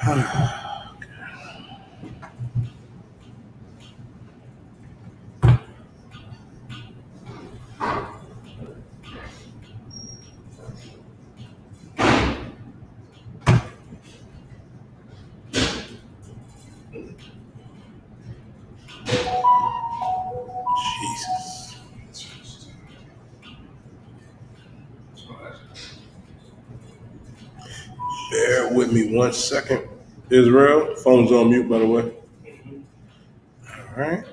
Jesus. Bear with me 1 second. Israel, phone's on mute, by the way. All right.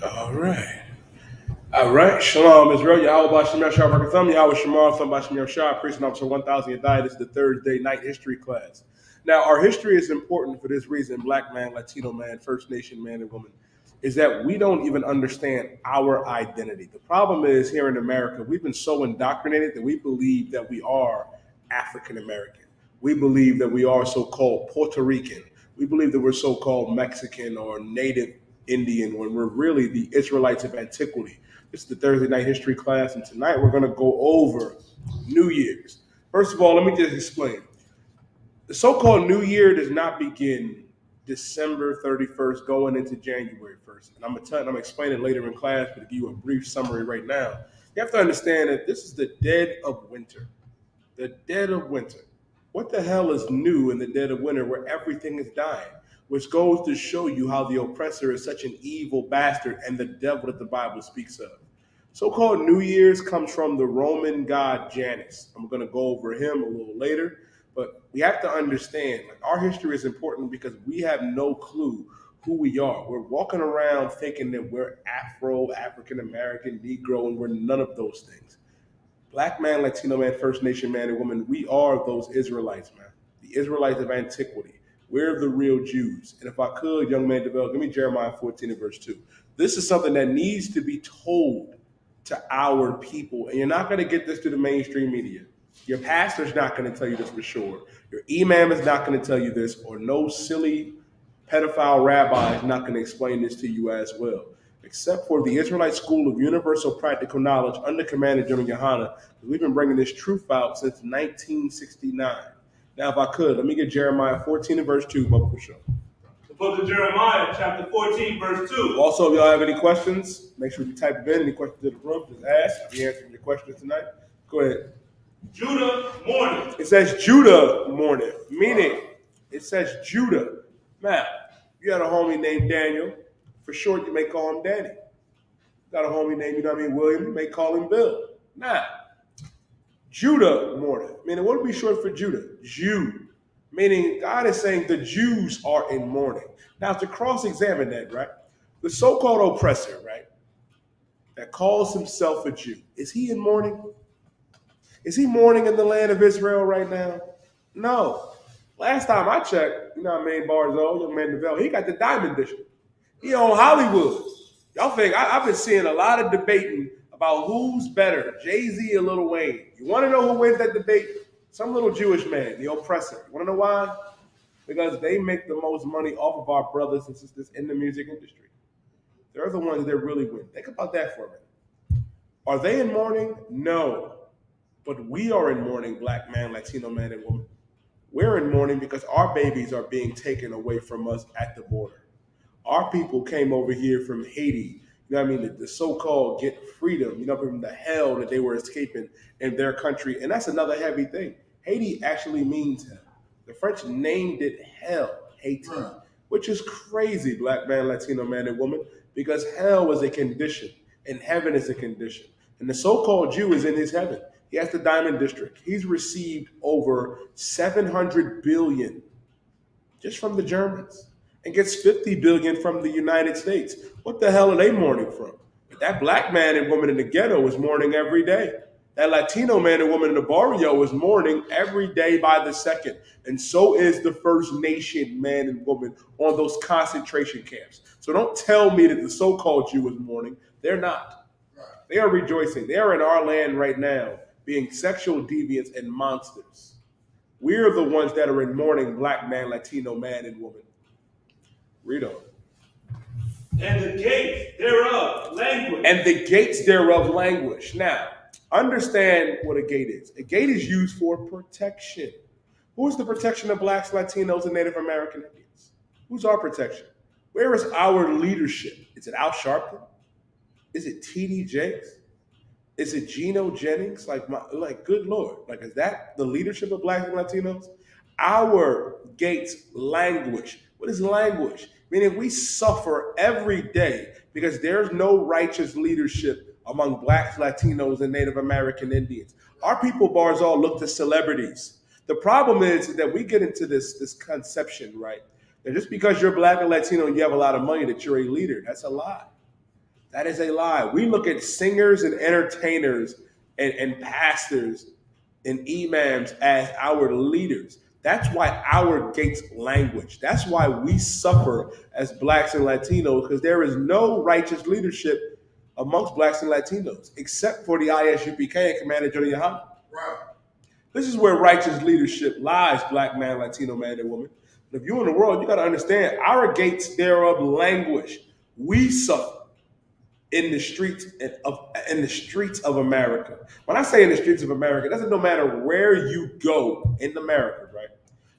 All right. All right. Shalom, Israel. Yahweh Bashim Yashar Barakatham. Yahweh Shamar Thum Bashim Yashar. Priest Officer 1000 Yadai. This is the Thursday night history class. Now, our history is important for this reason, black man, Latino man, First Nation man and woman, is that we don't even understand our identity. The problem is here in America, we've been so indoctrinated that we believe that we are African American. We believe that we are so-called Puerto Rican. We believe that we're so-called Mexican or Native Indian when we're really the Israelites of antiquity. This is the Thursday night history class, and tonight we're going to go over New Year's. First of all, let me just explain. The so-called New Year does not begin December 31st going into January 1st. And I'm going to explain it later in class, but to give you a brief summary right now, you have to understand that this is the dead of winter. The dead of winter. What the hell is new in the dead of winter where everything is dying? Which goes to show you how the oppressor is such an evil bastard and the devil that the Bible speaks of. So-called New Year's comes from the Roman god Janus. I'm going to go over him a little later. But we have to understand, like, our history is important because we have no clue who we are. We're walking around thinking that we're Afro, African American, Negro, and we're none of those things. Black man, Latino man, First Nation man and woman, we are those Israelites, man. The Israelites of antiquity. We're the real Jews. And if I could, young man, give me Jeremiah 14 and verse 2. This is something that needs to be told to our people. And you're not going to get this through the mainstream media. Your pastor's not going to tell you this for sure. Your imam is not going to tell you this, or no silly pedophile rabbi is not going to explain this to you as well, except for the Israelite School of Universal Practical Knowledge under Commander General Yohana. We've been bringing this truth out since 1969. Now, if I could, let me get Jeremiah 14 and verse 2, Bubba, for sure. The book of Jeremiah, chapter 14, verse 2. Also, if y'all have any questions, make sure you type it in. Any questions in the room, just ask. I'll be answering your questions tonight. Go ahead. Judah mourneth. It says Judah mourneth, meaning it says Judah. Now, you got a homie named Daniel. For short, you may call him Danny. You got a homie named, William, you may call him Bill. Now, Judah mourneth, meaning what would be short for Judah? Jew. Meaning God is saying the Jews are in mourning. Now, to cross-examine that, right? The so-called oppressor, right, that calls himself a Jew, is he in mourning? Is he mourning in the land of Israel right now? No. Last time I checked, Barzo, young man DeVell, he got the Diamond District. He on Hollywood. Y'all think, I've been seeing a lot of debating about who's better, Jay-Z or Lil Wayne. You want to know who wins that debate? Some little Jewish man, the oppressor. You want to know why? Because they make the most money off of our brothers and sisters in the music industry. They're the ones that really win. Think about that for a minute. Are they in mourning? No. But we are in mourning, black man, Latino man, and woman. We're in mourning because our babies are being taken away from us at the border. Our people came over here from Haiti, the so-called get freedom, from the hell that they were escaping in their country. And that's another heavy thing. Haiti actually means hell. The French named it hell, Haiti, which is crazy, black man, Latino man, and woman, because hell is a condition and heaven is a condition. And the so-called Jew is in his heaven. He has the Diamond District. He's received over $700 billion just from the Germans and gets $50 billion from the United States. What the hell are they mourning from? That black man and woman in the ghetto is mourning every day. That Latino man and woman in the barrio is mourning every day by the second. And so is the First Nation man and woman on those concentration camps. So don't tell me that the so-called Jew is mourning. They're not. They are rejoicing. They are in our land right now, being sexual deviants and monsters. We're the ones that are in mourning, black man, Latino man, and woman. Read on. And the gates thereof languish. And the gates thereof languish. Now, Understand what a gate is. A gate is used for protection. Who is the protection of blacks, Latinos, and Native American Indians? Who's our protection? Where is our leadership? Is it Al Sharpton? Is it T.D. Jakes? Is it Geno Jennings? Like, good Lord. Like, is that the leadership of blacks and Latinos? Our gates languish. What is languish? Meaning we suffer every day because there's no righteous leadership among blacks, Latinos, and Native American Indians. Our people, Barzal, look to celebrities. The problem is that we get into this conception, right? That just because you're black and Latino and you have a lot of money that you're a leader. That's a lie. That is a lie. We look at singers and entertainers and pastors and imams as our leaders. That's why our gates languish. That's why we suffer as blacks and Latinos, because there is no righteous leadership amongst blacks and Latinos, except for the Isupk and Commander Johnny Yohana. Right. This is where righteous leadership lies, black man, Latino man, and woman. If you're in the world, you got to understand our gates thereof languish. We suffer in the streets of America. When I say in the streets of America, it doesn't no matter where you go in America, right?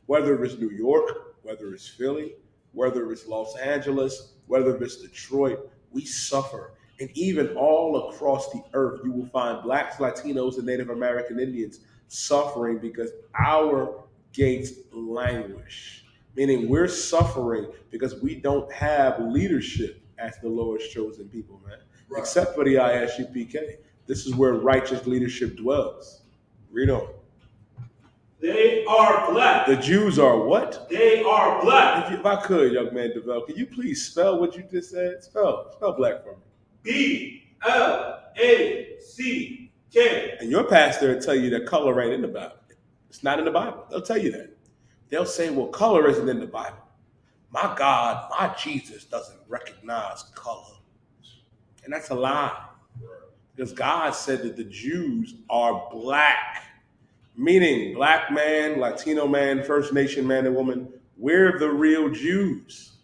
Whether it's New York, whether it's Philly, whether it's Los Angeles, whether it's Detroit, we suffer. And even all across the earth, you will find blacks, Latinos, and Native American Indians suffering because our gates languish. Meaning we're suffering because we don't have leadership as the Lord's chosen people, man. Right. Except for the Isupk. This is where righteous leadership dwells. Read on. They are black. The Jews are what? They are black. If I could, young man Devel, can you please spell what you just said? Spell black for me. B-L-A-C-K. And your pastor will tell you that color ain't in the Bible. It's not in the Bible. They'll tell you that. They'll say, well, color isn't in the Bible. My God, my Jesus doesn't recognize color. And that's a lie. Because God said that the Jews are black. Meaning black man, Latino man, First Nation man and woman, we're the real Jews.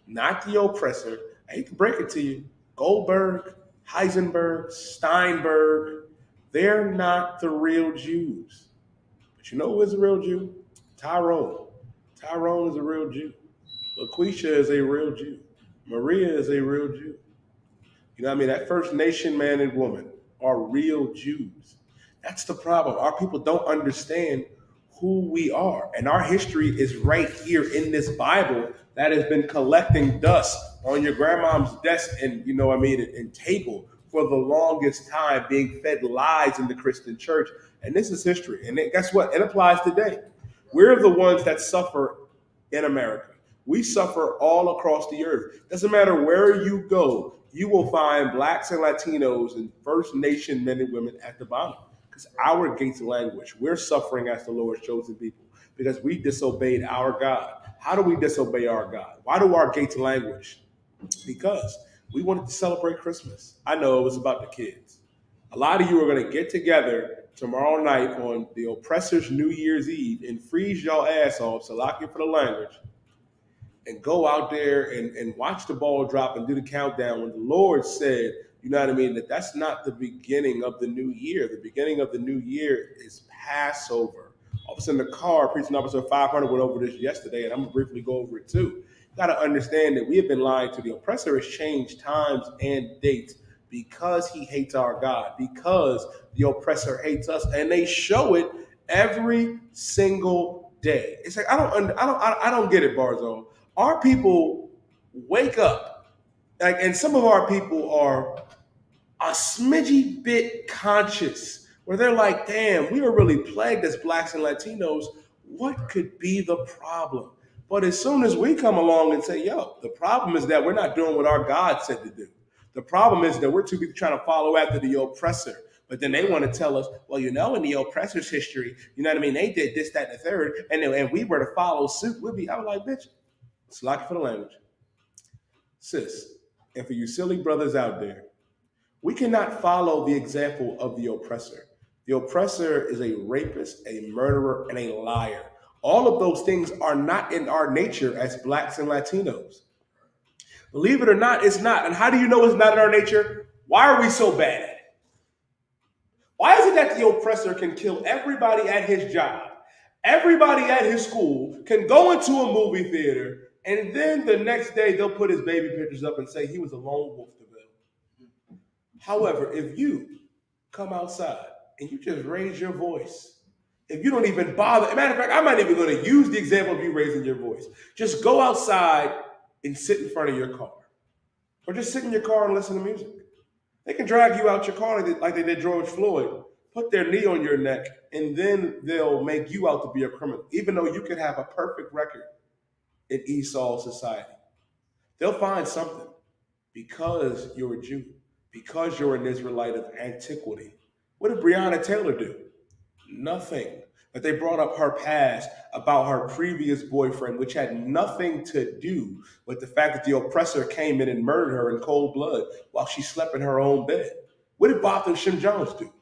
Not the oppressor. I hate to break it to you. Goldberg, Heisenberg, Steinberg, they're not the real Jews. But you know who is a real Jew? Tyrone. Tyrone is a real Jew. LaQuisha is a real Jew. Maria is a real Jew. You know what I mean? That First Nation man and woman are real Jews. That's the problem. Our people don't understand who we are. And our history is right here in this Bible that has been collecting dust on your grandmom's desk and, you know what I mean, and table for the longest time, being fed lies in the Christian church. And this is history. And guess what? It applies today. We're the ones that suffer in America. We suffer all across the earth. Doesn't matter where you go, you will find blacks and Latinos and First Nation men and women at the bottom. Because our gates languish. We're suffering as the Lord's chosen people because we disobeyed our God. How do we disobey our God? Why do our gates languish? Because we wanted to celebrate Christmas. I know it was about the kids. A lot of you are going to get together tomorrow night on the Oppressor's New Year's Eve and freeze y'all ass off, so lock you for the language, and go out there and watch the ball drop and do the countdown when the Lord said, you know what I mean, that's not the beginning of the new year. The beginning of the new year is Passover. All of a sudden, the car, preaching officer 500 went over this yesterday, and I'm going to briefly go over it too. You got to understand that we have been lying to. The oppressor has changed times and dates because he hates our God, because the oppressor hates us, and they show it every single day. It's like I don't get it, Barzo. Our people wake up, like, and some of our people are a smidgy bit conscious, where they're like, damn, we are really plagued as blacks and Latinos. What could be the problem? But as soon as we come along and say, yo, the problem is that we're not doing what our God said to do. The problem is that we're too busy trying to follow after the oppressor. But then they want to tell us, well, you know, in the oppressor's history, you know what I mean? They did this, that, and the third, and we were to follow suit. I was like, bitch, it's lucky for the language. Sis, and for you silly brothers out there, we cannot follow the example of the oppressor. The oppressor is a rapist, a murderer, and a liar. All of those things are not in our nature as blacks and Latinos. Believe it or not, it's not. And how do you know it's not in our nature? Why are we so bad at it? Why is it that the oppressor can kill everybody at his job? Everybody at his school can go into a movie theater, and then the next day they'll put his baby pictures up and say he was a lone wolf to them. However, if you come outside and you just raise your voice, if you don't even bother, matter of fact, I'm not even going to use the example of you raising your voice. Just go outside and sit in front of your car, or just sit in your car and listen to music. They can drag you out your car like they did George Floyd, put their knee on your neck, and then they'll make you out to be a criminal, even though you could have a perfect record in Esau society. They'll find something because you're a Jew, because you're an Israelite of antiquity. What did Breonna Taylor do? Nothing. But they brought up her past about her previous boyfriend, which had nothing to do with the fact that the oppressor came in and murdered her in cold blood while she slept in her own bed. What did Botham Shem Jones do?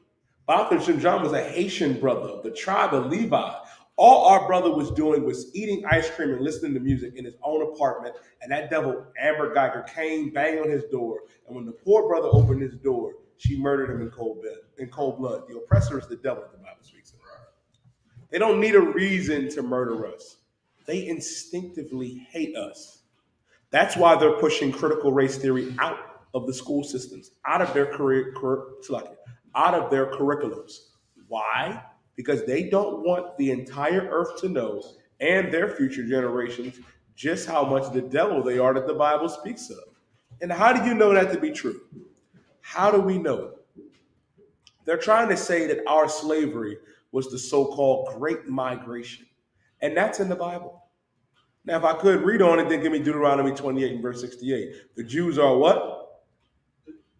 Botham Shem Jones was a Haitian brother of the tribe of Levi. All our brother was doing was eating ice cream and listening to music in his own apartment. And that devil, Amber Geiger, came, banged on his door. And when the poor brother opened his door, she murdered him in cold blood. The oppressor is the devil, the Bible speaks of. They don't need a reason to murder us. They instinctively hate us. That's why they're pushing critical race theory out of the school systems, out of their out of their curriculums. Why? Because they don't want the entire earth to know, and their future generations, just how much the devil they are that the Bible speaks of. And how do you know that to be true? How do we know it? They're trying to say that our slavery was the so-called Great Migration. And that's in the Bible. Now, if I could read on it, then give me Deuteronomy 28 and verse 68. The Jews are what?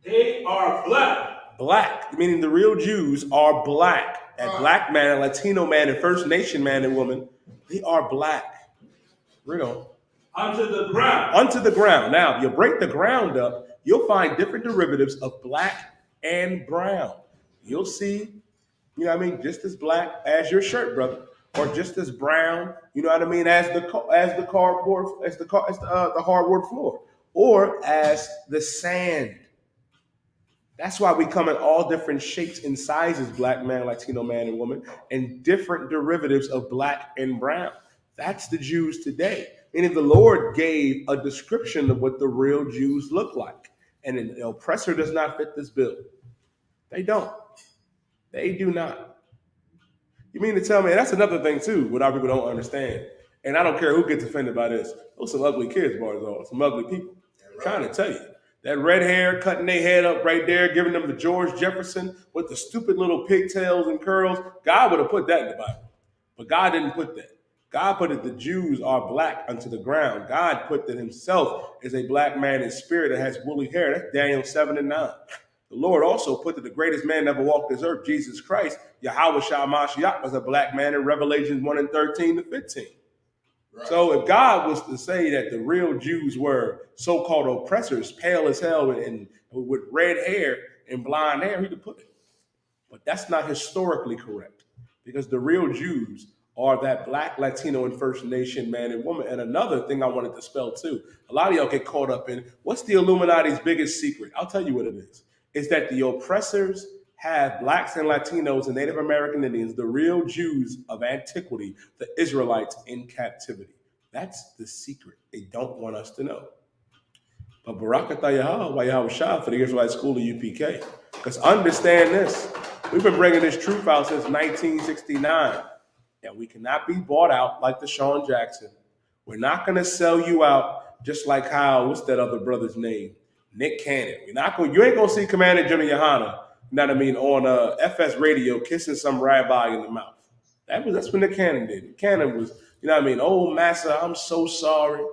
They are black. Black, meaning the real Jews are black. That black man, Latino man, and First Nation man and woman, they are black. Read on. Unto the ground. Unto the ground. Now, if you break the ground up, you'll find different derivatives of black and brown. You'll see, you know what I mean, just as black as your shirt, brother, or just as brown, you know what I mean, as the hardwood floor, or as the sand. That's why we come in all different shapes and sizes, black man, Latino man, and woman, and different derivatives of black and brown. That's the Jews today. Meaning the Lord gave a description of what the real Jews look like. And an oppressor does not fit this bill. They don't. They do not. You mean to tell me, and that's another thing too, what our people don't understand. And I don't care who gets offended by this. Those some ugly kids, Barzal, some ugly people. I'm trying to tell you. That red hair, cutting their head up right there, giving them the George Jefferson with the stupid little pigtails and curls. God would have put that in the Bible. But God didn't put that. God put it, the Jews are black unto the ground. God put that himself is a black man in spirit that has woolly hair. That's Daniel 7 and 9. The Lord also put that the greatest man that ever walked this earth, Jesus Christ, Yahweh Shah Mashiach, was a black man in Revelations 1 and 13 to 15. Right. So if God was to say that the real Jews were so-called oppressors, pale as hell and with red hair and blonde hair, he could put it. But that's not historically correct, because the real Jews are that black, Latino, and First Nation man and woman. And another thing I wanted to spell too, a lot of y'all get caught up in, what's the Illuminati's biggest secret? I'll tell you what it is. It's that the oppressors have blacks and Latinos and Native American Indians, the real Jews of antiquity, the Israelites, in captivity. That's the secret. They don't want us to know. But Barakatah Yahweh Shah for the Israelite School of UPK. Because understand this, we've been bringing this truth out since 1969. And we cannot be bought out like the Sean Jackson. We're not going to sell you out just like how, what's that other brother's name? Nick Cannon. You ain't going to see Commander Jimmy Yohana, you know what I mean, on FS radio kissing some rabbi in the mouth. That's what Nick Cannon did. Nick Cannon was, you know what I mean, oh, massa, I'm so sorry.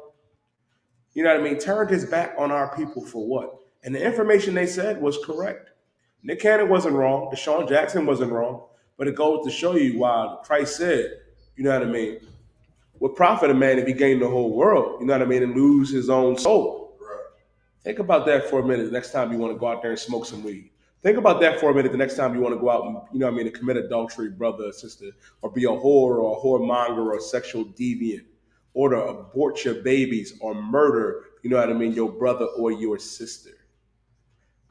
You know what I mean? Turned his back on our people for what? And the information they said was correct. Nick Cannon wasn't wrong. Deshaun Jackson wasn't wrong. But it goes to show you why Christ said, you know what I mean, what profit a man if he gained the whole world, you know what I mean, and lose his own soul. Right. Think about that for a minute the next time you want to go out there and smoke some weed. Think about that for a minute the next time you want to go out and, you know what I mean, to commit adultery, brother or sister, or be a whore or a whoremonger or a sexual deviant, or to abort your babies or murder, you know what I mean, your brother or your sister.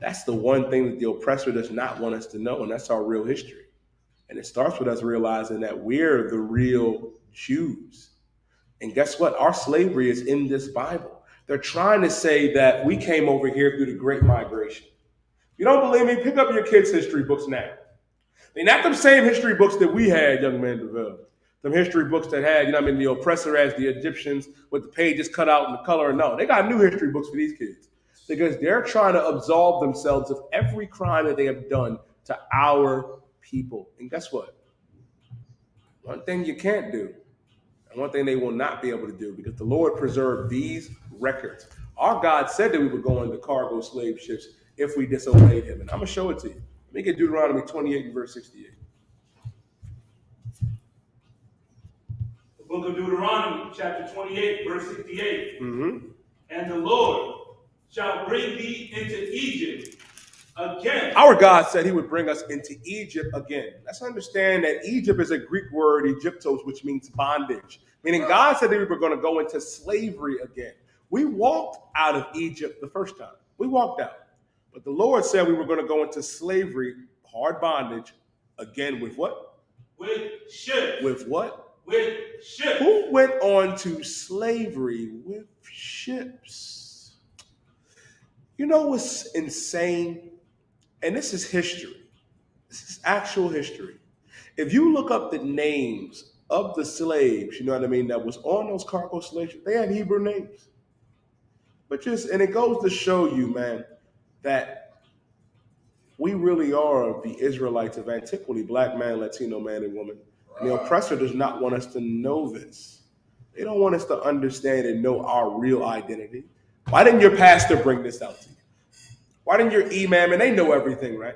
That's the one thing that the oppressor does not want us to know, and that's our real history. And it starts with us realizing that we're the real Jews. And guess what? Our slavery is in this Bible. They're trying to say that we came over here through the Great Migration. If you don't believe me, pick up your kids' history books now. They're not the same history books that we had, young man developed. Them history books that had, the oppressor as the Egyptians with the pages cut out and the color. No, they got new history books for these kids because they're trying to absolve themselves of every crime that they have done to our people. And guess what? One thing you can't do, and one thing they will not be able to do, because the Lord preserved these records. Our God said that we would go into cargo slave ships if we disobeyed him. And I'm going to show it to you. Let me get Deuteronomy 28 and verse 68. The book of Deuteronomy, chapter 28, verse 68. Mm-hmm. And the Lord shall bring thee into Egypt again. Our God said he would bring us into Egypt again. Let's understand that Egypt is a Greek word, Egyptos, which means bondage. Meaning God said that we were going to go into slavery again. We walked out of Egypt the first time. We walked out. But the Lord said we were going to go into slavery, hard bondage, again with what? With ships. With what? With ships. Who went on to slavery with ships? You know what's insane? And this is history. This is actual history. If you look up the names of the slaves, that was on those cargo slaves, they had Hebrew names. And it goes to show you, man, that we really are the Israelites of antiquity, black man, Latino man, and woman. And the oppressor does not want us to know this. They don't want us to understand and know our real identity. Why didn't your pastor bring this out to you? Why didn't your imam? And they know everything, right?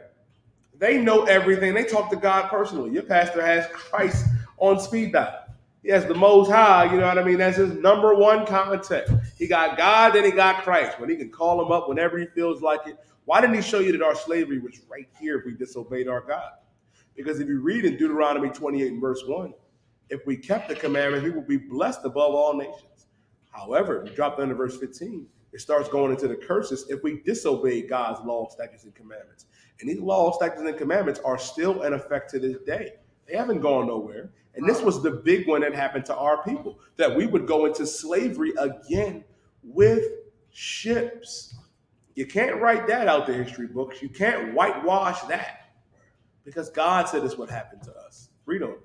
They know everything. They talk to God personally. Your pastor has Christ on speed dial. He has the Most High, That's his number one contact. He got God, then he got Christ. When he can call him up whenever he feels like it. Why didn't he show you that our slavery was right here if we disobeyed our God? Because if you read in Deuteronomy 28 and verse 1, if we kept the commandments, we will be blessed above all nations. However, if you drop down to verse 15, it starts going into the curses if we disobey God's laws, statutes, and commandments. And these laws, statutes, and commandments are still in effect to this day. They haven't gone nowhere. And this was the big one that happened to our people, that we would go into slavery again with ships. You can't write that out the history books. You can't whitewash that because God said this would happen to us. Read on.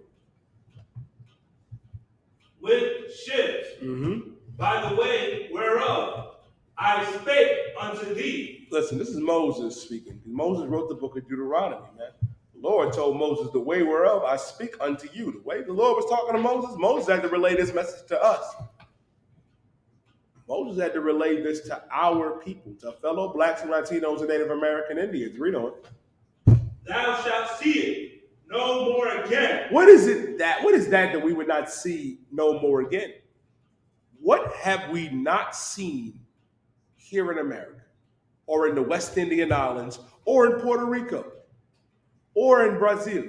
With ships, Mm-hmm. by the way whereof I spake unto thee. Listen, this is Moses speaking. Moses wrote the book of Deuteronomy, man. The Lord told Moses, the way whereof I speak unto you. The way the Lord was talking to Moses had to relay this message to us. Moses had to relay this to our people, to fellow blacks and Latinos and Native American Indians. Read on. Thou shalt see it no more again. What is that we would not see no more again? What have we not seen here in America, or in the West Indian Islands, or in Puerto Rico, or in Brazil,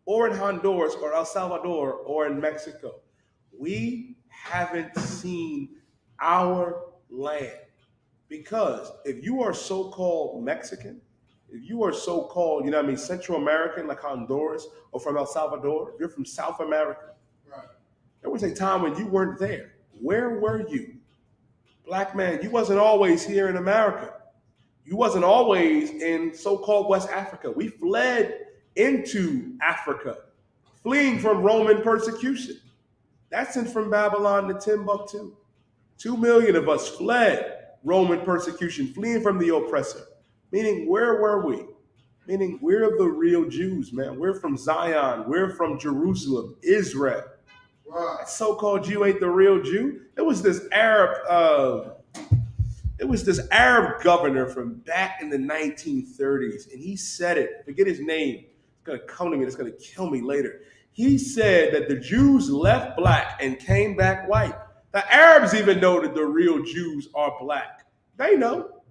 or in Honduras, or El Salvador, or in Mexico? We haven't seen our land. Because if you are so-called Mexican, if you are so-called, Central American, like Honduras, or from El Salvador, if you're from South America, right, there was a time when you weren't there. Where were you? Black man, you wasn't always here in America. You wasn't always in so-called West Africa. We fled into Africa, fleeing from Roman persecution. That's from Babylon to Timbuktu. 2 million of us fled Roman persecution, fleeing from the oppressor. Meaning, where were we? Meaning, we're the real Jews, man. We're from Zion. We're from Jerusalem, Israel. Wow. That so-called Jew ain't the real Jew. It was this Arab governor from back in the 1930s, and he said it. Forget his name. It's gonna come to me. It's gonna kill me later. He said that the Jews left black and came back white. The Arabs even know that the real Jews are black. They know.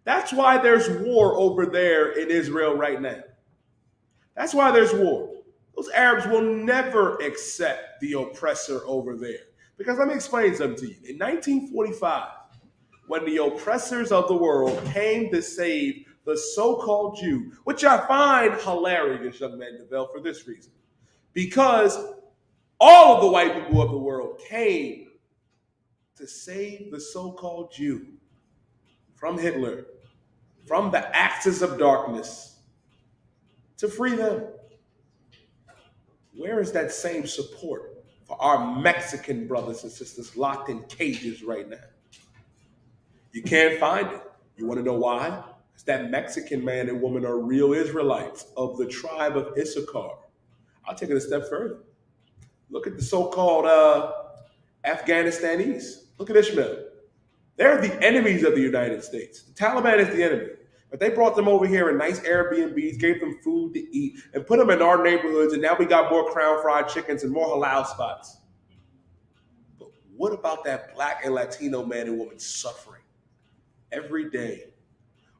That's why there's war over there in Israel right now. That's why there's war. Those Arabs will never accept the oppressor over there. Because let me explain something to you. In 1945, when the oppressors of the world came to save the so-called Jew, which I find hilarious, young man DeVell, for this reason. Because all of the white people of the world came to save the so-called Jew from Hitler, from the axis of darkness, to free them. Where is that same support for our Mexican brothers and sisters locked in cages right now? You can't find it. You want to know why? It's that Mexican man and woman are real Israelites of the tribe of Issachar. I'll take it a step further. Look at the so-called Afghanistanis. Look at Ishmael. They're the enemies of the United States. The Taliban is the enemy. But they brought them over here in nice Airbnbs, gave them food to eat, and put them in our neighborhoods, and now we got more crown fried chickens and more halal spots. But what about that black and Latino man and woman suffering every day?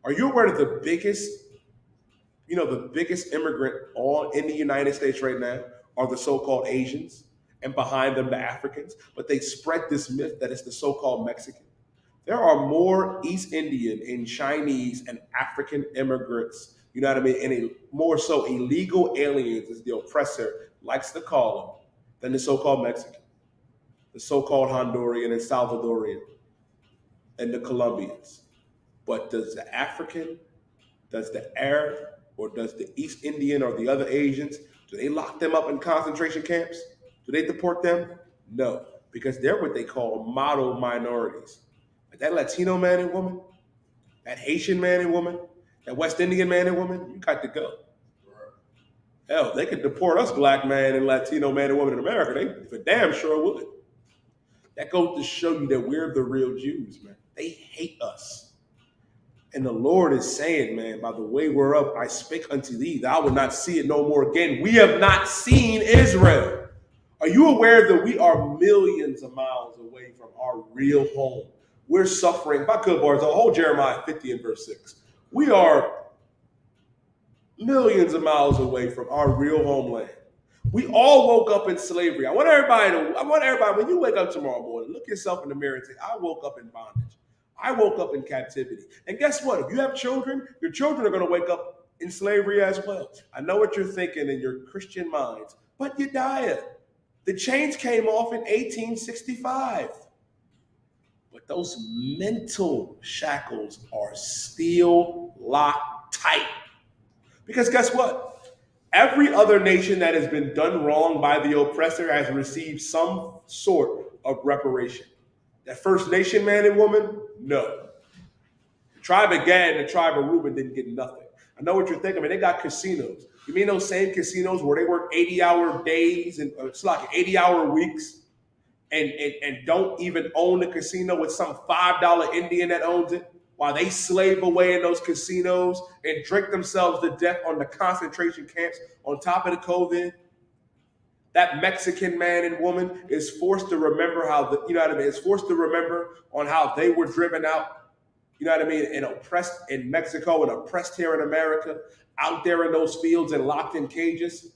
Are you aware that the biggest immigrant in the United States right now are the so-called Asians, and behind them the Africans? But they spread this myth that it's the so-called Mexican. There are more East Indian and Chinese and African immigrants, you know what I mean, and more so illegal aliens, as the oppressor likes to call them, than the so-called Mexican, the so-called Honduran and Salvadorian, and the Colombians. But does the African, does the Arab, or does the East Indian or the other Asians, do they lock them up in concentration camps? Do they deport them? No, because they're what they call model minorities. But that Latino man and woman, that Haitian man and woman, that West Indian man and woman, you got to go. Hell, they could deport us black man and Latino man and woman in America. They for damn sure would. That goes to show you that we're the real Jews, man. They hate us. And the Lord is saying, man, by the way whereof I spake unto thee, thou wilt not see it no more again. We have not seen Israel. Are you aware that we are millions of miles away from our real home? We're suffering. If I could, boys, I'll hold Jeremiah 50 and verse 6. We are millions of miles away from our real homeland. We all woke up in slavery. I want everybody, when you wake up tomorrow morning, look yourself in the mirror and say, I woke up in bondage. I woke up in captivity. And guess what? If you have children, your children are going to wake up in slavery as well. I know what you're thinking in your Christian minds, but you died. The chains came off in 1865. But those mental shackles are still locked tight. Because guess what? Every other nation that has been done wrong by the oppressor has received some sort of reparation. That First Nation man and woman, no. The tribe of Gad and the tribe of Reuben didn't get nothing. I know what you're thinking. I mean, they got casinos. You mean those same casinos where they work 80-hour days and it's like 80-hour weeks? And don't even own the casino with some $5 Indian that owns it, while they slave away in those casinos and drink themselves to death on the concentration camps on top of the COVID. That Mexican man and woman is forced to remember is forced to remember on how they were driven out, and oppressed in Mexico and oppressed here in America, out there in those fields and locked in cages.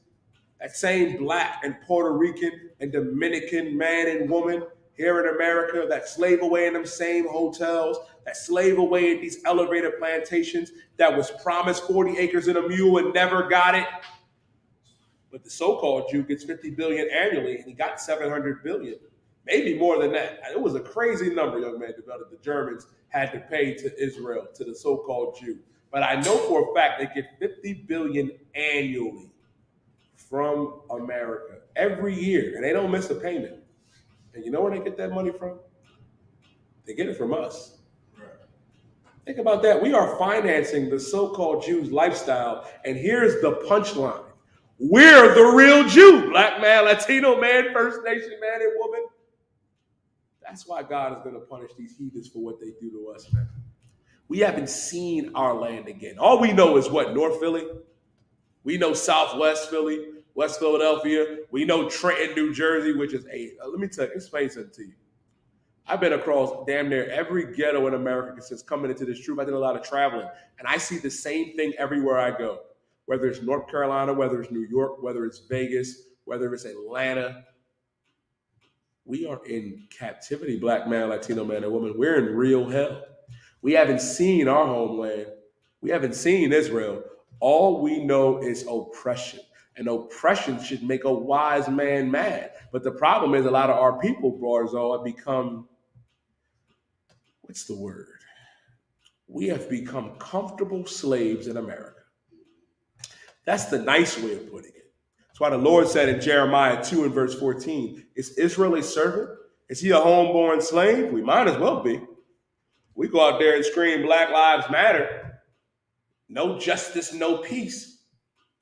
That same black and Puerto Rican and Dominican man and woman here in America that slave away in them same hotels, that slave away in these elevator plantations that was promised 40 acres and a mule and never got it. But the so-called Jew gets 50 billion annually, and he got 700 billion, maybe more than that. It was a crazy number, young man, that the Germans had to pay to Israel, to the so-called Jew. But I know for a fact they get 50 billion annually from America every year, and they don't miss a payment. And you know where they get that money from? They get it from us. Right. Think about that. We are financing the so-called Jews' lifestyle, and here's the punchline. We're the real Jew, black man, Latino man, First Nation man and woman. That's why God is going to punish these heathens for what they do to us, man. We haven't seen our land again. All we know is what? North Philly? We know Southwest Philly, West Philadelphia. We know Trenton, New Jersey, which is let me explain something to you. I've been across damn near every ghetto in America since coming into this troop. I did a lot of traveling, and I see the same thing everywhere I go. Whether it's North Carolina, whether it's New York, whether it's Vegas, whether it's Atlanta. We are in captivity, black man, Latino man, and woman. We're in real hell. We haven't seen our homeland We haven't seen Israel. All we know is oppression. And oppression should make a wise man mad. But the problem is a lot of our people, Barzo, have become, what's the word? We have become comfortable slaves in America. That's the nice way of putting it. That's why the Lord said in Jeremiah 2 and verse 14, is Israel a servant? Is he a homeborn slave? We might as well be. We go out there and scream Black Lives Matter, no justice, no peace.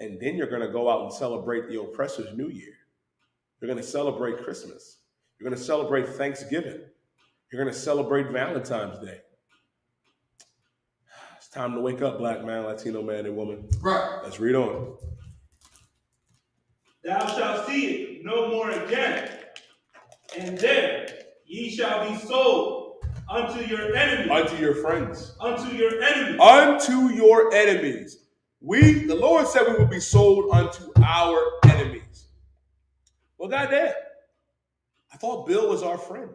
And then you're going to go out and celebrate the oppressor's New Year. You're going to celebrate Christmas. You're going to celebrate Thanksgiving. You're going to celebrate Valentine's Day. It's time to wake up, Black man, Latino man, and woman. Right. Let's read on. Thou shalt see it no more again, and then ye shall be sold unto your enemies. Unto your friends. Unto your enemies. Unto your enemies. The Lord said we will be sold unto our enemies. Well, goddamn. I thought Bill was our friend.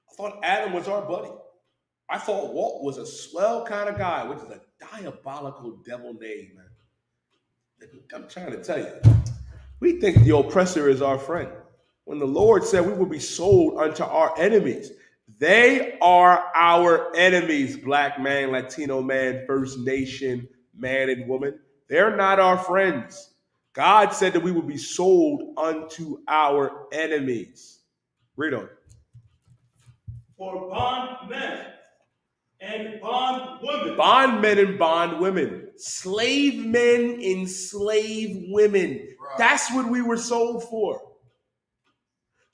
I thought Adam was our buddy. I thought Walt was a swell kind of guy, which is a diabolical devil name, man. I'm trying to tell you. We think the oppressor is our friend. When the Lord said we will be sold unto our enemies, they are our enemies, Black man, Latino man, First Nation man and woman. They're not our friends. God said that we will be sold unto our enemies. Read on. For bondmen and bondwomen. Bondmen and bondwomen. Slave men and slave women. Right. That's what we were sold for.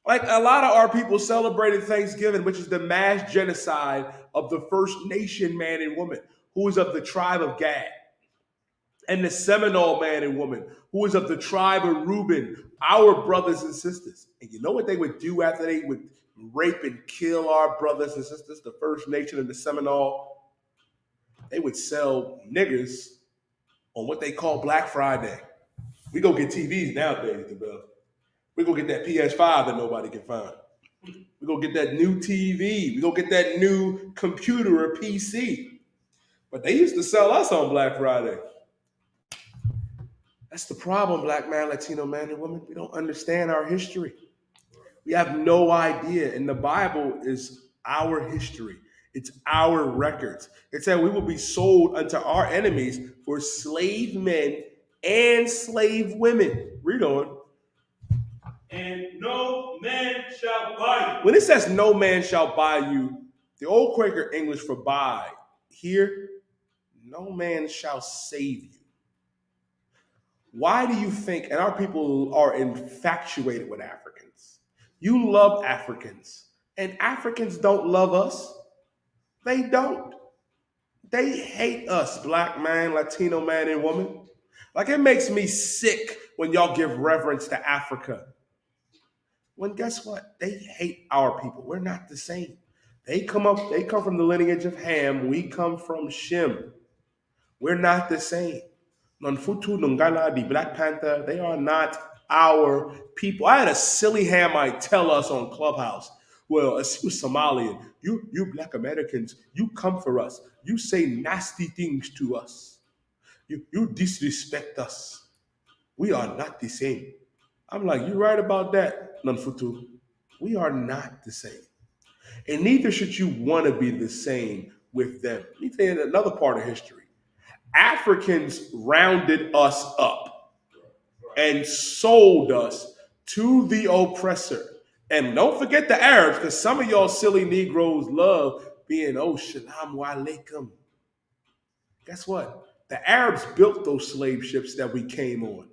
Like a lot of our people celebrated Thanksgiving, which is the mass genocide of the First Nation man and woman, who is of the tribe of Gad, and the Seminole man and woman, who is of the tribe of Reuben, our brothers and sisters. And you know what they would do after they would rape and kill our brothers and sisters, the First Nation and the Seminole? They would sell niggers on what they call Black Friday. We go get TVs nowadays, DeBell. We go get that PS5 that nobody can find. We go get that new TV. We go get that new computer or PC. But they used to sell us on Black Friday. That's the problem, Black man, Latino man, and woman. We don't understand our history. We have no idea. And the Bible is our history. It's our records. It said we will be sold unto our enemies for slave men and slave women. Read on. And no man shall buy you. When it says no man shall buy you, the old Quaker English for buy, here, no man shall save you. Why do you think, and our people are infatuated with Africans. You love Africans, and Africans don't love us. They don't. They hate us, Black man, Latino man, and woman. Like, it makes me sick when y'all give reverence to Africa. When guess what? They hate our people. We're not the same. They come from the lineage of Ham. We come from Shem. We're not the same. Nonfutu, Nungala, the Black Panther, they are not our people. I had a silly Hamite tell us on Clubhouse, well, as you Somalian, you Black Americans, you come for us. You say nasty things to us. You disrespect us. We are not the same. I'm like, you're right about that, Nonfutu. We are not the same. And neither should you want to be the same with them. Let me tell you another part of history. Africans rounded us up and sold us to the oppressor. And don't forget the Arabs, because some of y'all silly Negroes love being, oh, shalom alaikum. Guess what? The Arabs built those slave ships that we came on.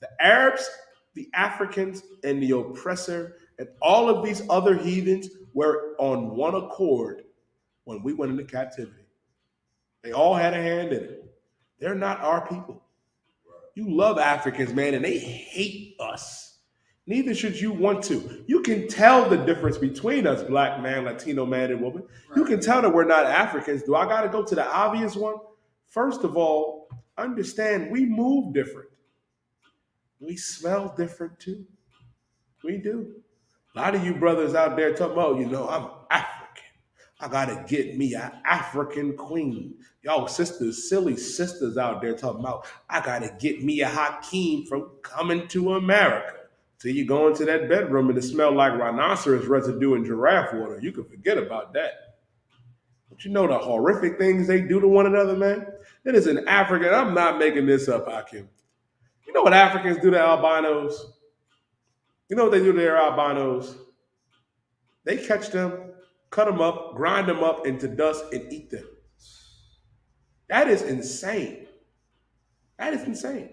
The Arabs, the Africans, and the oppressor, and all of these other heathens were on one accord when we went into captivity. They all had a hand in it. They're not our people. You love Africans, man, and they hate us. Neither should you want to. You can tell the difference between us, Black man, Latino man, and woman. You can tell that we're not Africans. Do I got to go to the obvious one? First of all, understand we move different. We smell different too. We do. A lot of you brothers out there talking about, I'm African. I gotta get me an African queen. Y'all sisters, silly sisters out there talking about, I gotta get me a Hakeem from Coming to America. Till you go into that bedroom and it smell like rhinoceros residue and giraffe water. You can forget about that. But you know the horrific things they do to one another, man? It is an African, I'm not making this up, Hakim. You know what Africans do to albinos? You know what they do to their albinos? They catch them, cut them up, grind them up into dust, and eat them. That is insane. That is insane.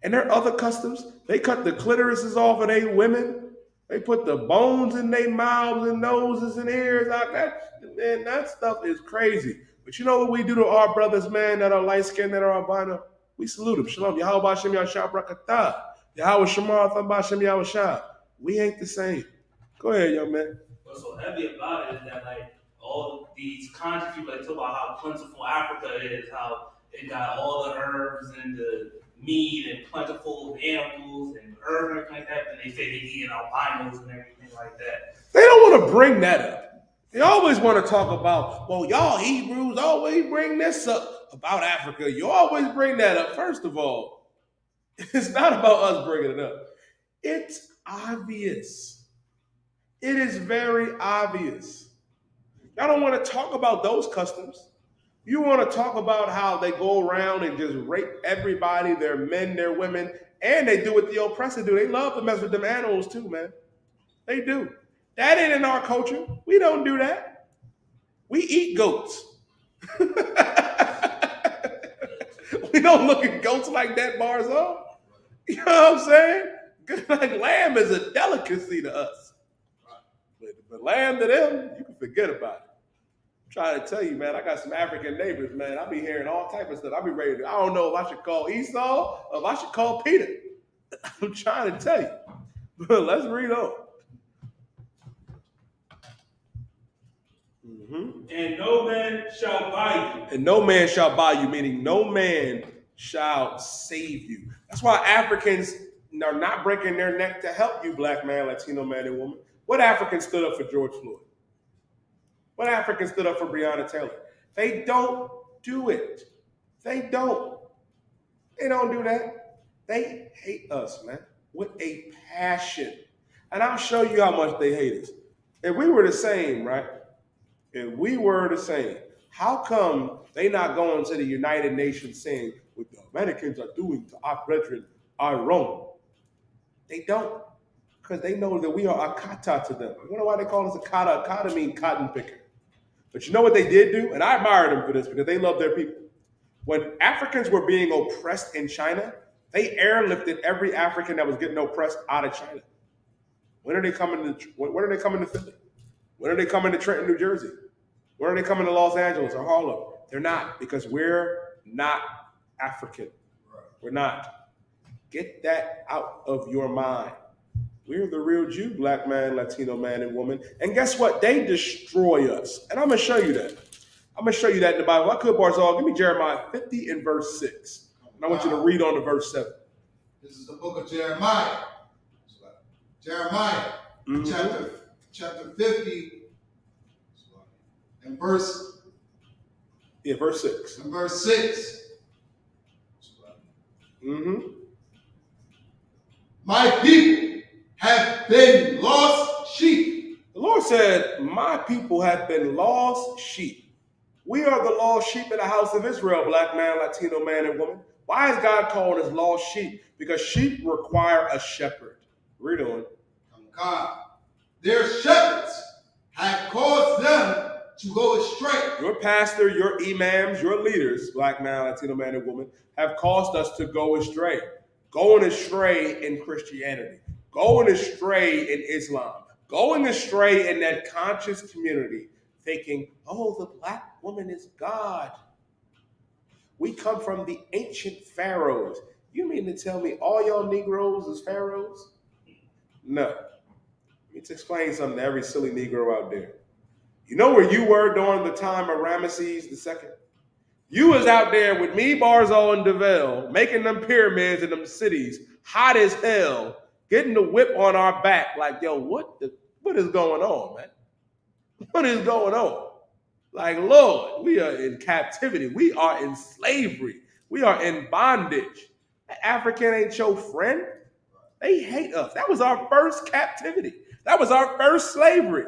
And there are other customs. They cut the clitorises off of their women. They put the bones in their mouths and noses and ears like that. Man, that stuff is crazy. But you know what we do to our brothers, man, that are light skinned, that are albino? We salute them. Shalom. Yahweh Bashem Yahshua Brakatah. Yahweh Shemar Bashem Yahweh. We ain't the same. Go ahead, young man. What's so heavy about it is that like all these conscious people talk about how plentiful Africa is, how it got all the herbs and the meat and plentiful animals and herbs and everything like that, and they say they eat albinos and everything like that. They don't want to bring that up. They always want to talk about, well, y'all Hebrews always bring this up about Africa. You always bring that up. First of all, it's not about us bringing it up. It's obvious. It is very obvious. Y'all don't want to talk about those customs. You want to talk about how they go around and just rape everybody, their men, their women, and they do what the oppressor do. They love to mess with them animals too, man. They do. That ain't in our culture. We don't do that. We eat goats. We don't look at goats like that, Barzal. You know what I'm saying? Like lamb is a delicacy to us. But lamb to them, you can forget about it. I'm trying to tell you, man, I got some African neighbors, man. I be hearing all type of stuff. I be ready to, I don't know if I should call Esau or if I should call Peter. I'm trying to tell you. But let's read on. And no man shall buy you. And no man shall buy you, meaning no man shall save you. That's why Africans are not breaking their neck to help you, black man, Latino man, and woman. What African stood up for George Floyd? What African stood up for Breonna Taylor? They don't do it. They don't. They don't do that. They hate us, man, with a passion. And I'll show you how much they hate us. If we were the same, right? If we were the same, how come they not going to the United Nations saying what the Americans are doing to our brethren are wrong? They don't, because they know that we are akata to them. You know why they call us akata? Akata means cotton picker. But you know what they did do? And I admire them for this because they love their people. When Africans were being oppressed in China, they airlifted every African that was getting oppressed out of China. When are they coming to Philly? When are they coming to Trenton, New Jersey? When are they coming to Los Angeles or Harlem? They're not, because we're not African. We're not. Get that out of your mind. We're the real Jew, black man, Latino man, and woman. And guess what? They destroy us. And I'm going to show you that. I'm going to show you that in the Bible. I could, Barzal, give me Jeremiah 50 and verse 6. And I want you to read on to verse 7. This is the book of Jeremiah. Jeremiah, chapter 50, and verse 6. And verse 6. My people have been lost sheep. The Lord said, my people have been lost sheep. We are the lost sheep in the house of Israel, black man, Latino man, and woman. Why is God calling us lost sheep? Because sheep require a shepherd. Read on. God, their shepherds have caused them to go astray. Your pastor, your imams, your leaders, black man, Latino man, and woman, have caused us to go astray. Going astray in Christianity. Going astray in Islam. Going astray in that conscious community. Thinking, oh, the black woman is God. We come from the ancient pharaohs. You mean to tell me all y'all Negroes is pharaohs? No. Let me explain something to every silly Negro out there. You know where you were during the time of Ramesses II? You was out there with me, Barzal, and DeVille, making them pyramids in them cities, hot as hell, getting the whip on our back like, yo, what is going on, man? What is going on? Like, Lord, we are in captivity. We are in slavery. We are in bondage. African ain't your friend. They hate us. That was our first captivity. That was our first slavery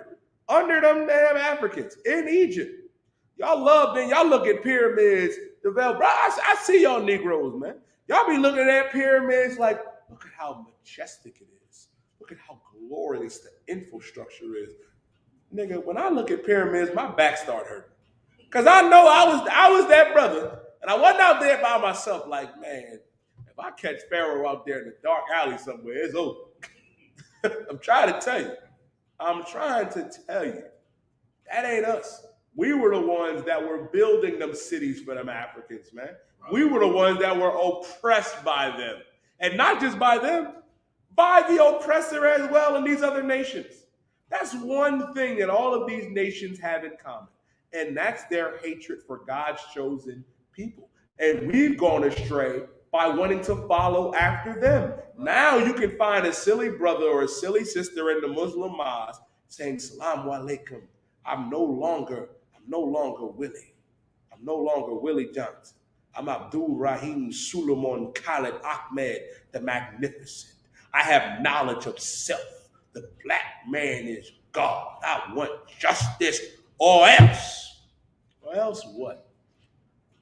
under them damn Africans in Egypt. Y'all love them. Y'all look at pyramids develop. Bro, I see y'all Negroes, man. Y'all be looking at pyramids like, look at how majestic it is. Look at how glorious the infrastructure is. Nigga, when I look at pyramids, my back start hurting. Cause I know I was that brother, and I wasn't out there by myself. Like, man, if I catch Pharaoh out there in the dark alley somewhere, it's over. I'm trying to tell you. That ain't us. We were the ones that were building them cities for them Africans, man. We were the ones that were oppressed by them. And not just by them, by the oppressor as well in these other nations. That's one thing that all of these nations have in common. And that's their hatred for God's chosen people. And we've gone astray by wanting to follow after them. Now you can find a silly brother or a silly sister in the Muslim mosque saying, Salaam alaikum. I'm no longer Willie. I'm no longer Willie Johnson. I'm Abdul Rahim Suleiman Khalid Ahmed the Magnificent. I have knowledge of self. The black man is God. I want justice or else. Or else what?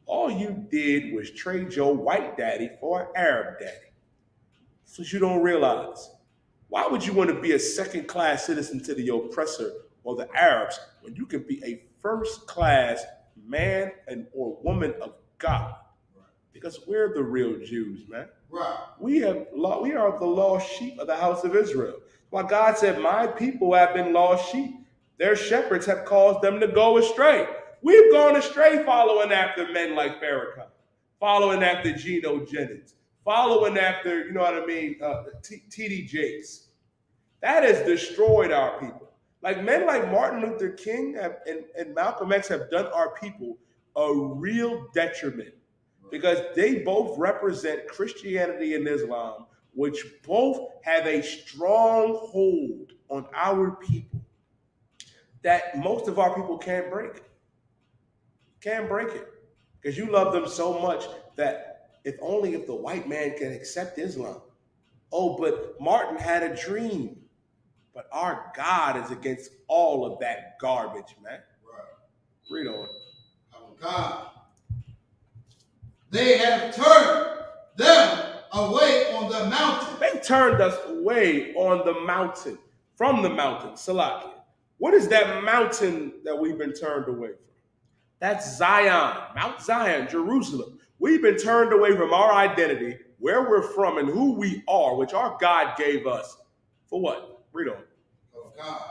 All you did was trade your white daddy for an Arab daddy. That's what you don't realize. Why would you want to be a second-class citizen to the oppressor or the Arabs when you can be a first-class man and or woman of God? Because we're the real Jews, man. Right. We are the lost sheep of the house of Israel. Why God said, my people have been lost sheep. Their shepherds have caused them to go astray. We've gone astray following after men like Farrakhan, following after Geno Jennings, following after, T.D. Jakes. That has destroyed our people. Like men like Martin Luther King and Malcolm X have done our people a real detriment because they both represent Christianity and Islam, which both have a strong hold on our people that most of our people can't break. Can't break it. Because you love them so much that if the white man can accept Islam. Oh, but Martin had a dream. But our God is against all of that garbage, man. Right. Read on. Our God. They have turned them away on the mountain. They turned us away on the mountain, from the mountain, Salakia. What is that mountain that we've been turned away from? That's Zion, Mount Zion, Jerusalem. We've been turned away from our identity, where we're from, and who we are, which our God gave us. For what? Read on. Of God.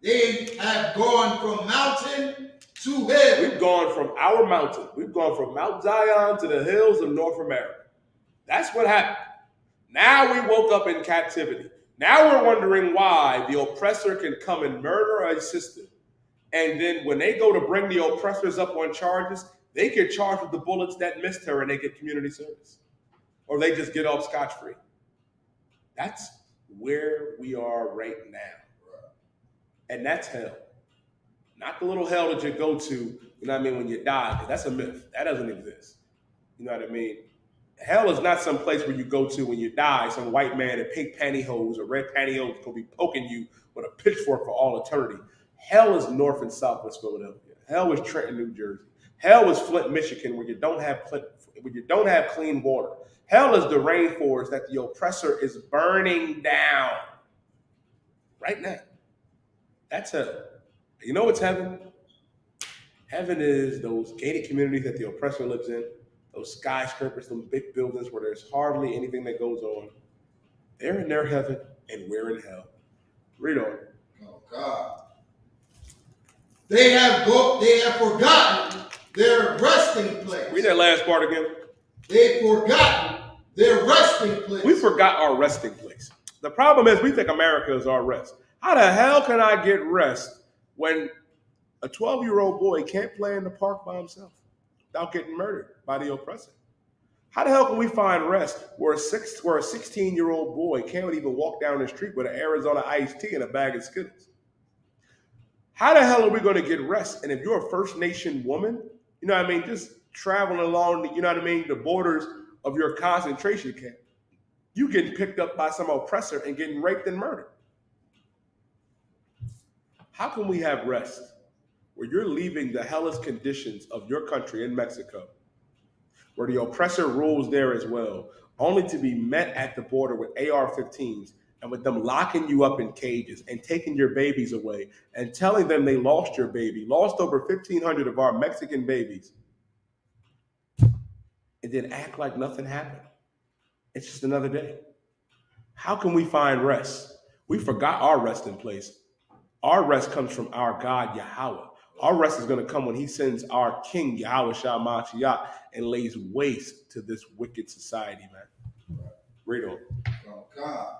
They have gone from mountain to hill. We've gone from our mountain. We've gone from Mount Zion to the hills of North America. That's what happened. Now we woke up in captivity. Now we're wondering why the oppressor can come and murder a sister. And then when they go to bring the oppressors up on charges, they get charged with the bullets that missed her and they get community service. Or they just get off scotch-free. That's where we are right now. And that's hell. Not the little hell that you go to, when you die, because that's a myth. That doesn't exist. You know what I mean? Hell is not some place where you go to when you die, some white man in pink pantyhose or red pantyhose going to be poking you with a pitchfork for all eternity. Hell is North and Southwest Philadelphia. Hell is Trenton, New Jersey. Hell is Flint, Michigan, where you don't have clean water. Hell is the rainforest that the oppressor is burning down right now. That's hell. You know what's heaven? Heaven is those gated communities that the oppressor lives in, those skyscrapers, those big buildings where there's hardly anything that goes on. They're in their heaven and we're in hell. Read on. Oh God. They have forgotten their resting place. Read that last part again. They've forgotten their resting place. We forgot our resting place. The problem is we think America is our rest. How the hell can I get rest when a 12-year-old boy can't play in the park by himself without getting murdered by the oppressor? How the hell can we find rest where a 16-year-old boy can't even walk down the street with an Arizona iced tea and a bag of Skittles? How the hell are we going to get rest? And if you're a First Nation woman, you know what I mean, just traveling along, you know what I mean, the borders of your concentration camp, you getting picked up by some oppressor and getting raped and murdered. How can we have rest where you're leaving the hellish conditions of your country in Mexico, where the oppressor rules there as well, only to be met at the border with AR-15s and with them locking you up in cages and taking your babies away and telling them they lost your baby, lost over 1,500 of our Mexican babies, and then act like nothing happened? It's just another day. How can we find rest? We forgot our resting place. Our rest comes from our God, Yahweh. Our rest is going to come when he sends our King, Yahweh Shah Mashiach, and lays waste to this wicked society, man. Read on. Oh, God.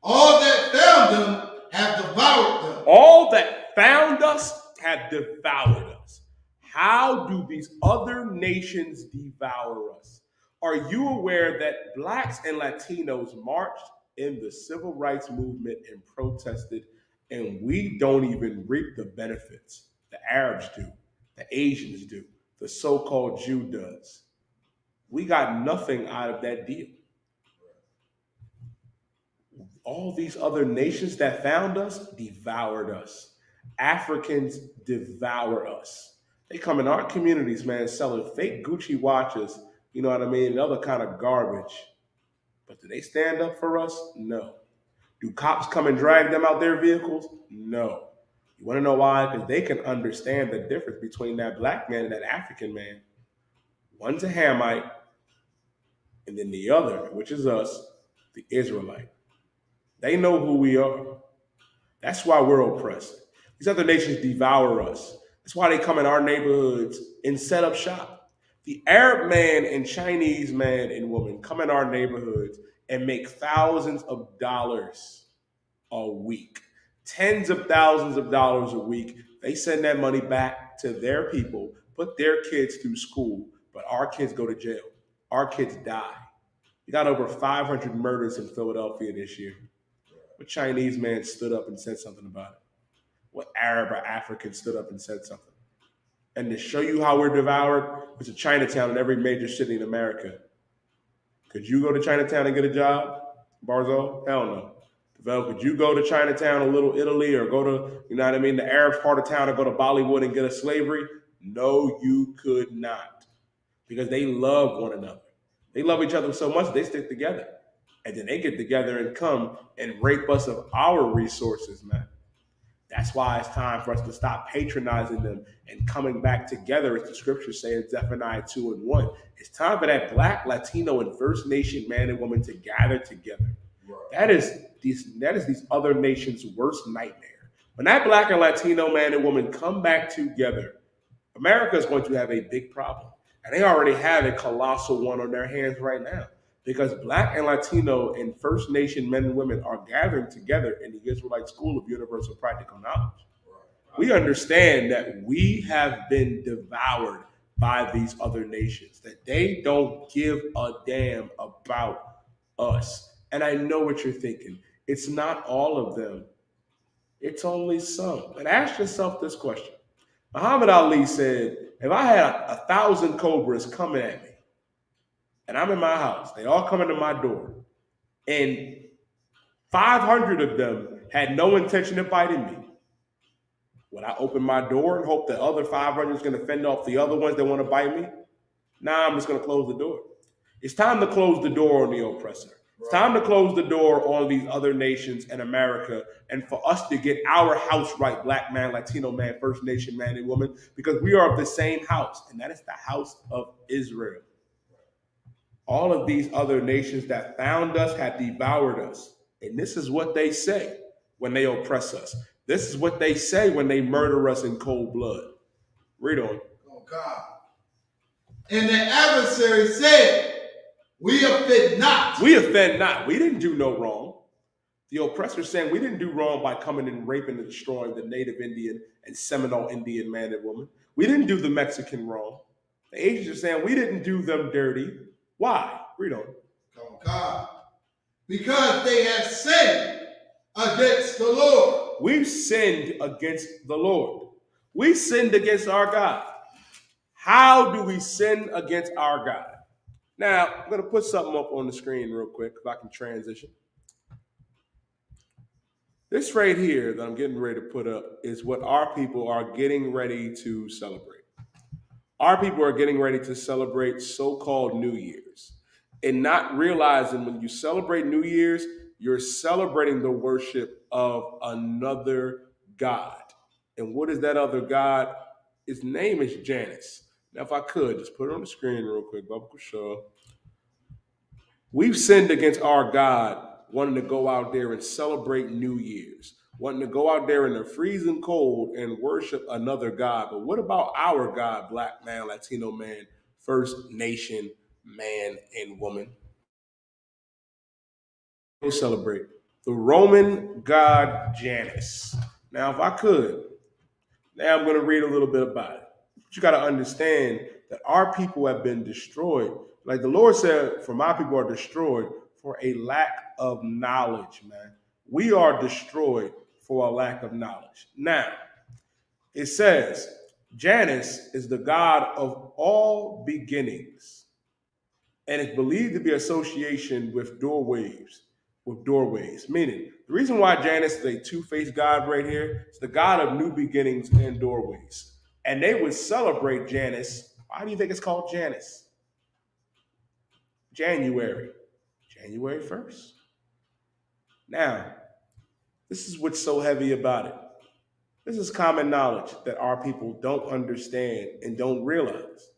All that found them have devoured them. All that found us have devoured us. How do these other nations devour us? Are you aware that blacks and Latinos marched in the civil rights movement and protested, and we don't even reap the benefits? The Arabs do, the Asians do, the so-called Jew does. We got nothing out of that deal. All these other nations that found us devoured us. Africans devour us. They come in our communities, man, selling fake Gucci watches, you know what I mean, and other kind of garbage. But do they stand up for us? No. Do cops come and drag them out their vehicles? No. You want to know why? Because they can understand the difference between that black man and that African man. One's a Hamite, and then the other, which is us, the Israelite. They know who we are. That's why we're oppressed. These other nations devour us. That's why they come in our neighborhoods and set up shop. The Arab man and Chinese man and woman come in our neighborhoods and make thousands of dollars a week, tens of thousands of dollars a week. They send that money back to their people, put their kids through school, but our kids go to jail. Our kids die. We got over 500 murders in Philadelphia this year. What Chinese man stood up and said something about it? What Arab or African stood up and said something? And to show you how we're devoured, there's a Chinatown in every major city in America. Could you go to Chinatown and get a job, Barzo? Hell no. Develop, could you go to Chinatown or Little Italy or go to, you know what I mean, the Arab part of town or go to Bollywood and get a slavery? No, you could not. Because they love one another. They love each other so much, they stick together. And then they get together and come and rape us of our resources, man. That's why it's time for us to stop patronizing them and coming back together, as the scriptures say in Zephaniah 2:1. It's time for that Black, Latino, and First Nation man and woman to gather together. Right. That is these other nations' worst nightmare. When that Black and Latino man and woman come back together, America is going to have a big problem. And they already have a colossal one on their hands right now. Because Black and Latino and First Nation men and women are gathering together in the Israelite School of Universal Practical Knowledge. We understand that we have been devoured by these other nations, that they don't give a damn about us. And I know what you're thinking. It's not all of them. It's only some. But ask yourself this question. Muhammad Ali said, if I had 1,000 cobras coming at me, and I'm in my house, they all come into my door, and 500 of them had no intention of biting me, would I open my door and hope the other 500 is going to fend off the other ones that want to bite me? Nah, I'm just going to close the door. It's time to close the door on the oppressor. It's time to close the door on these other nations and America, and for us to get our house right, Black man, Latino man, First Nation man and woman, because we are of the same house, and that is the house of Israel. All of these other nations that found us have devoured us. And this is what they say when they oppress us. This is what they say when they murder us in cold blood. Read on. Oh, God. And the adversary said, we offend not. We offend not. We didn't do no wrong. The oppressor saying we didn't do wrong by coming and raping and destroying the native Indian and Seminole Indian man and woman. We didn't do the Mexican wrong. The Asians are saying we didn't do them dirty. Why? Read on. Oh, God. Because they have sinned against the Lord. So we've sinned against the Lord. We sinned against our God. How do we sin against our God? Now, I'm going to put something up on the screen real quick if I can transition. This right here that I'm getting ready to put up is what our people are getting ready to celebrate. Our people are getting ready to celebrate so-called New Year's and not realizing when you celebrate New Year's, you're celebrating the worship of another God. And what is that other God? His name is Janus. Now, if I could, just put it on the screen real quick, Bubba Shaw. We've sinned against our God, wanting to go out there and celebrate New Year's, wanting to go out there in the freezing cold and worship another God. But what about our God, black man, Latino man, First Nation man and woman? We'll celebrate the Roman god Janus. Now, if I could, now I'm going to read a little bit about it. But you got to understand that our people have been destroyed. Like the Lord said, for my people are destroyed for a lack of knowledge, man. We are destroyed for a lack of knowledge. Now, it says, Janus is the god of all beginnings, and it's believed to be association with doorways, meaning the reason why Janus is a two-faced god right here is the god of new beginnings and doorways. And they would celebrate Janus. Why do you think it's called Janus? January 1st. Now, this is what's so heavy about it. This is common knowledge that our people don't understand and don't realize.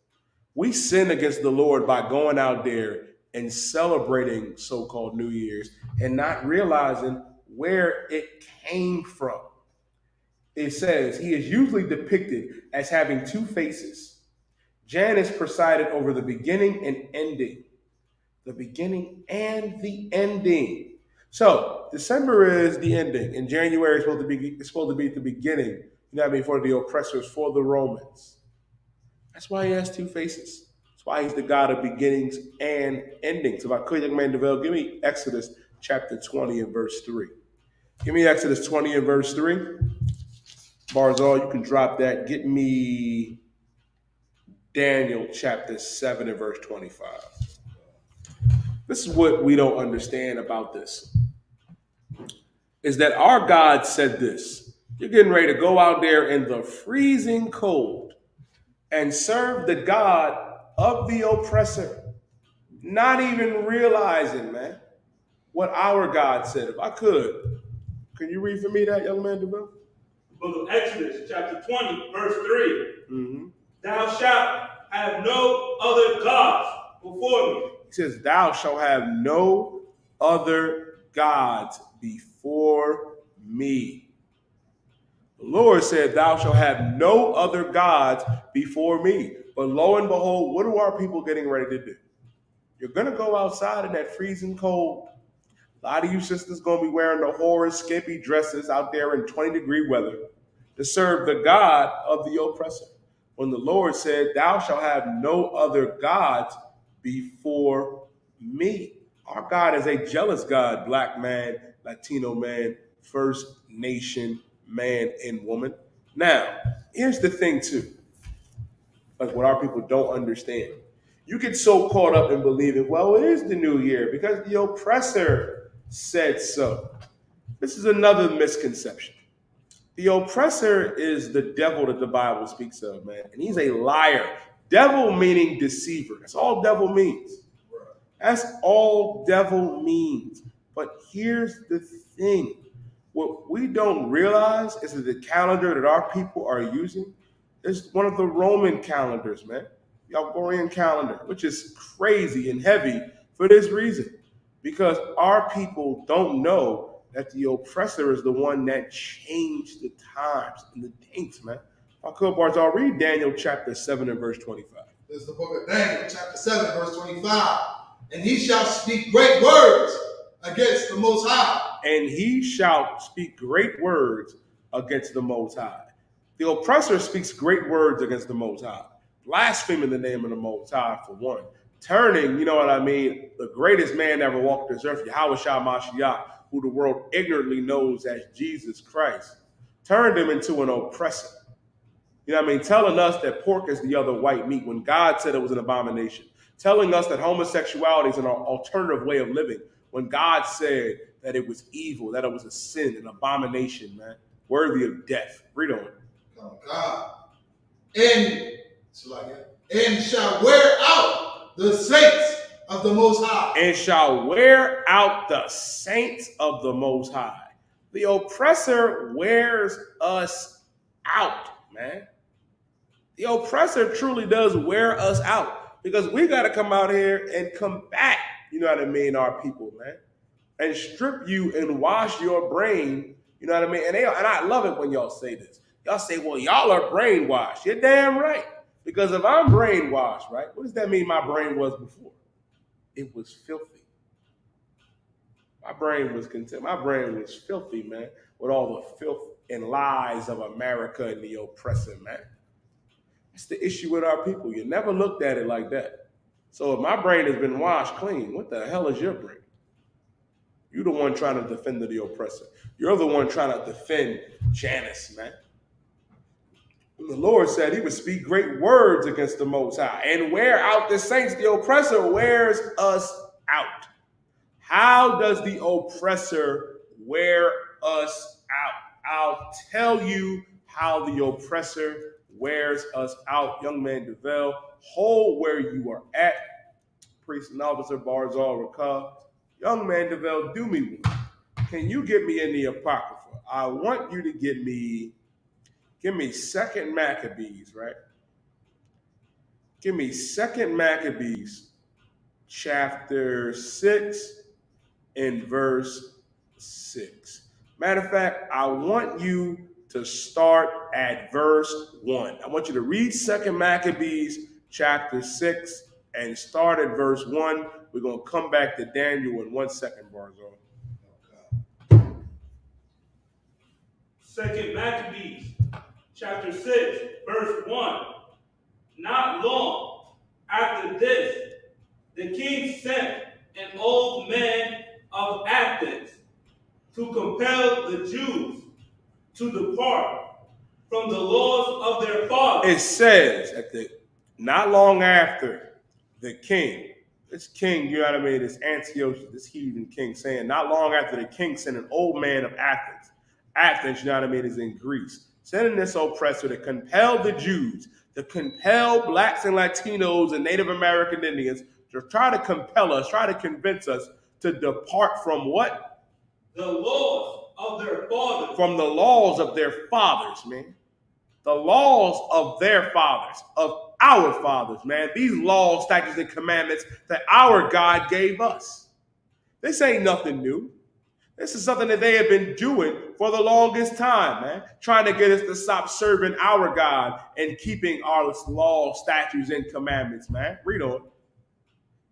We sin against the Lord by going out there and celebrating so-called New Year's and not realizing where it came from. It says he is usually depicted as having two faces. Janus presided over the beginning and ending. The beginning and the ending. So December is the ending, and January is supposed to be the beginning. You know what I mean? For the oppressors, for the Romans. That's why he has two faces. That's why he's the God of beginnings and endings. If I could, young man DeVille, give me Exodus chapter 20 and verse 3. Give me Exodus 20 and verse 3. Barzal, you can drop that. Get me Daniel chapter 7 and verse 25. This is what we don't understand about this. Is that our God said this. You're getting ready to go out there in the freezing cold and serve the God of the oppressor. Not even realizing, man, what our God said. If I could, can you read for me that, young man DeVille? Book of Exodus, chapter 20, verse 3. Mm-hmm. Thou shalt have no other gods before me. He says, thou shalt have no other gods before me. The Lord said, thou shalt have no other gods before me. But lo and behold, what are our people getting ready to do? You're going to go outside in that freezing cold. A lot of you sisters going to be wearing the horror skimpy dresses out there in 20-degree weather to serve the God of the oppressor. When the Lord said, thou shalt have no other gods before me. Our God is a jealous God, black man, Latino man, First Nation man and woman. Now, here's the thing too, like what our people don't understand. You get so caught up in believing, well, it is the new year because the oppressor said so. This is another misconception. The oppressor is the devil that the Bible speaks of, man. And he's a liar. Devil meaning deceiver. That's all devil means. That's all devil means. But here's the thing. What we don't realize is that the calendar that our people are using is one of the Roman calendars, man. The Algorian calendar, which is crazy and heavy for this reason. Because our people don't know that the oppressor is the one that changed the times and the dates, man. If I could, Bart, I'll read Daniel chapter 7 and verse 25. This is the book of Daniel, chapter 7, verse 25. And he shall speak great words against the Most High. And he shall speak great words against the Most High. The oppressor speaks great words against the Most High. Blaspheming the name of the Most High, for one. Turning, you know what I mean, the greatest man that ever walked this earth, Yahweh Shah Mashiach, who the world ignorantly knows as Jesus Christ, turned him into an oppressor. You know what I mean? Telling us that pork is the other white meat when God said it was an abomination. Telling us that homosexuality is an alternative way of living when God said that it was evil, that it was a sin, an abomination, man, worthy of death. Read on. Oh, God. And shall wear out the saints of the Most High. And shall wear out the saints of the Most High. The oppressor wears us out, man. The oppressor truly does wear us out because we got to come out here and combat, you know what I mean, our people, man, and strip you and wash your brain, you know what I mean? And I love it when y'all say this. Y'all say, well, y'all are brainwashed. You're damn right. Because if I'm brainwashed, right, what does that mean my brain was before? It was filthy. My brain was content. My brain was filthy, man, with all the filth and lies of America and the oppressor, man. That's the issue with our people. You never looked at it like that. So if my brain has been washed clean, what the hell is your brain? You're the one trying to defend the oppressor. You're the one trying to defend Janus, man. And the Lord said he would speak great words against the Most High and wear out the saints. The oppressor wears us out. How does the oppressor wear us out? I'll tell you how the oppressor wears us out. Young man DeVell, hold where you are at. Priest and officer Barzal Rakah. Young man DeVell, do me one. Can you get me in the Apocrypha? I want you to give me 2nd Maccabees, right? Give me 2nd Maccabees, chapter 6 and verse 6. Matter of fact, I want you to start at verse 1. I want you to read 2nd Maccabees, chapter 6, and start at verse 1. We're going to come back to Daniel in 1 second, Barzal. 2nd Maccabees, chapter 6, verse 1. Not long after this, the king sent an old man of Athens to compel the Jews to depart from the laws of their fathers. It says not long after the king, this king, you know what I mean, this Antiochus, this heathen king, saying not long after the king sent an old man of Athens. Athens, you know what I mean, is in Greece. Sending this oppressor to compel the Jews, to compel blacks and Latinos and Native American Indians, to try to compel us, try to convince us to depart from what? The laws of their fathers. From the laws of their fathers, man. The laws of their fathers, of our fathers, man. These laws, statutes, and commandments that our God gave us. This ain't nothing new. This is something that they have been doing for the longest time, man. Trying to get us to stop serving our God and keeping our laws, statutes, and commandments, man. Read on.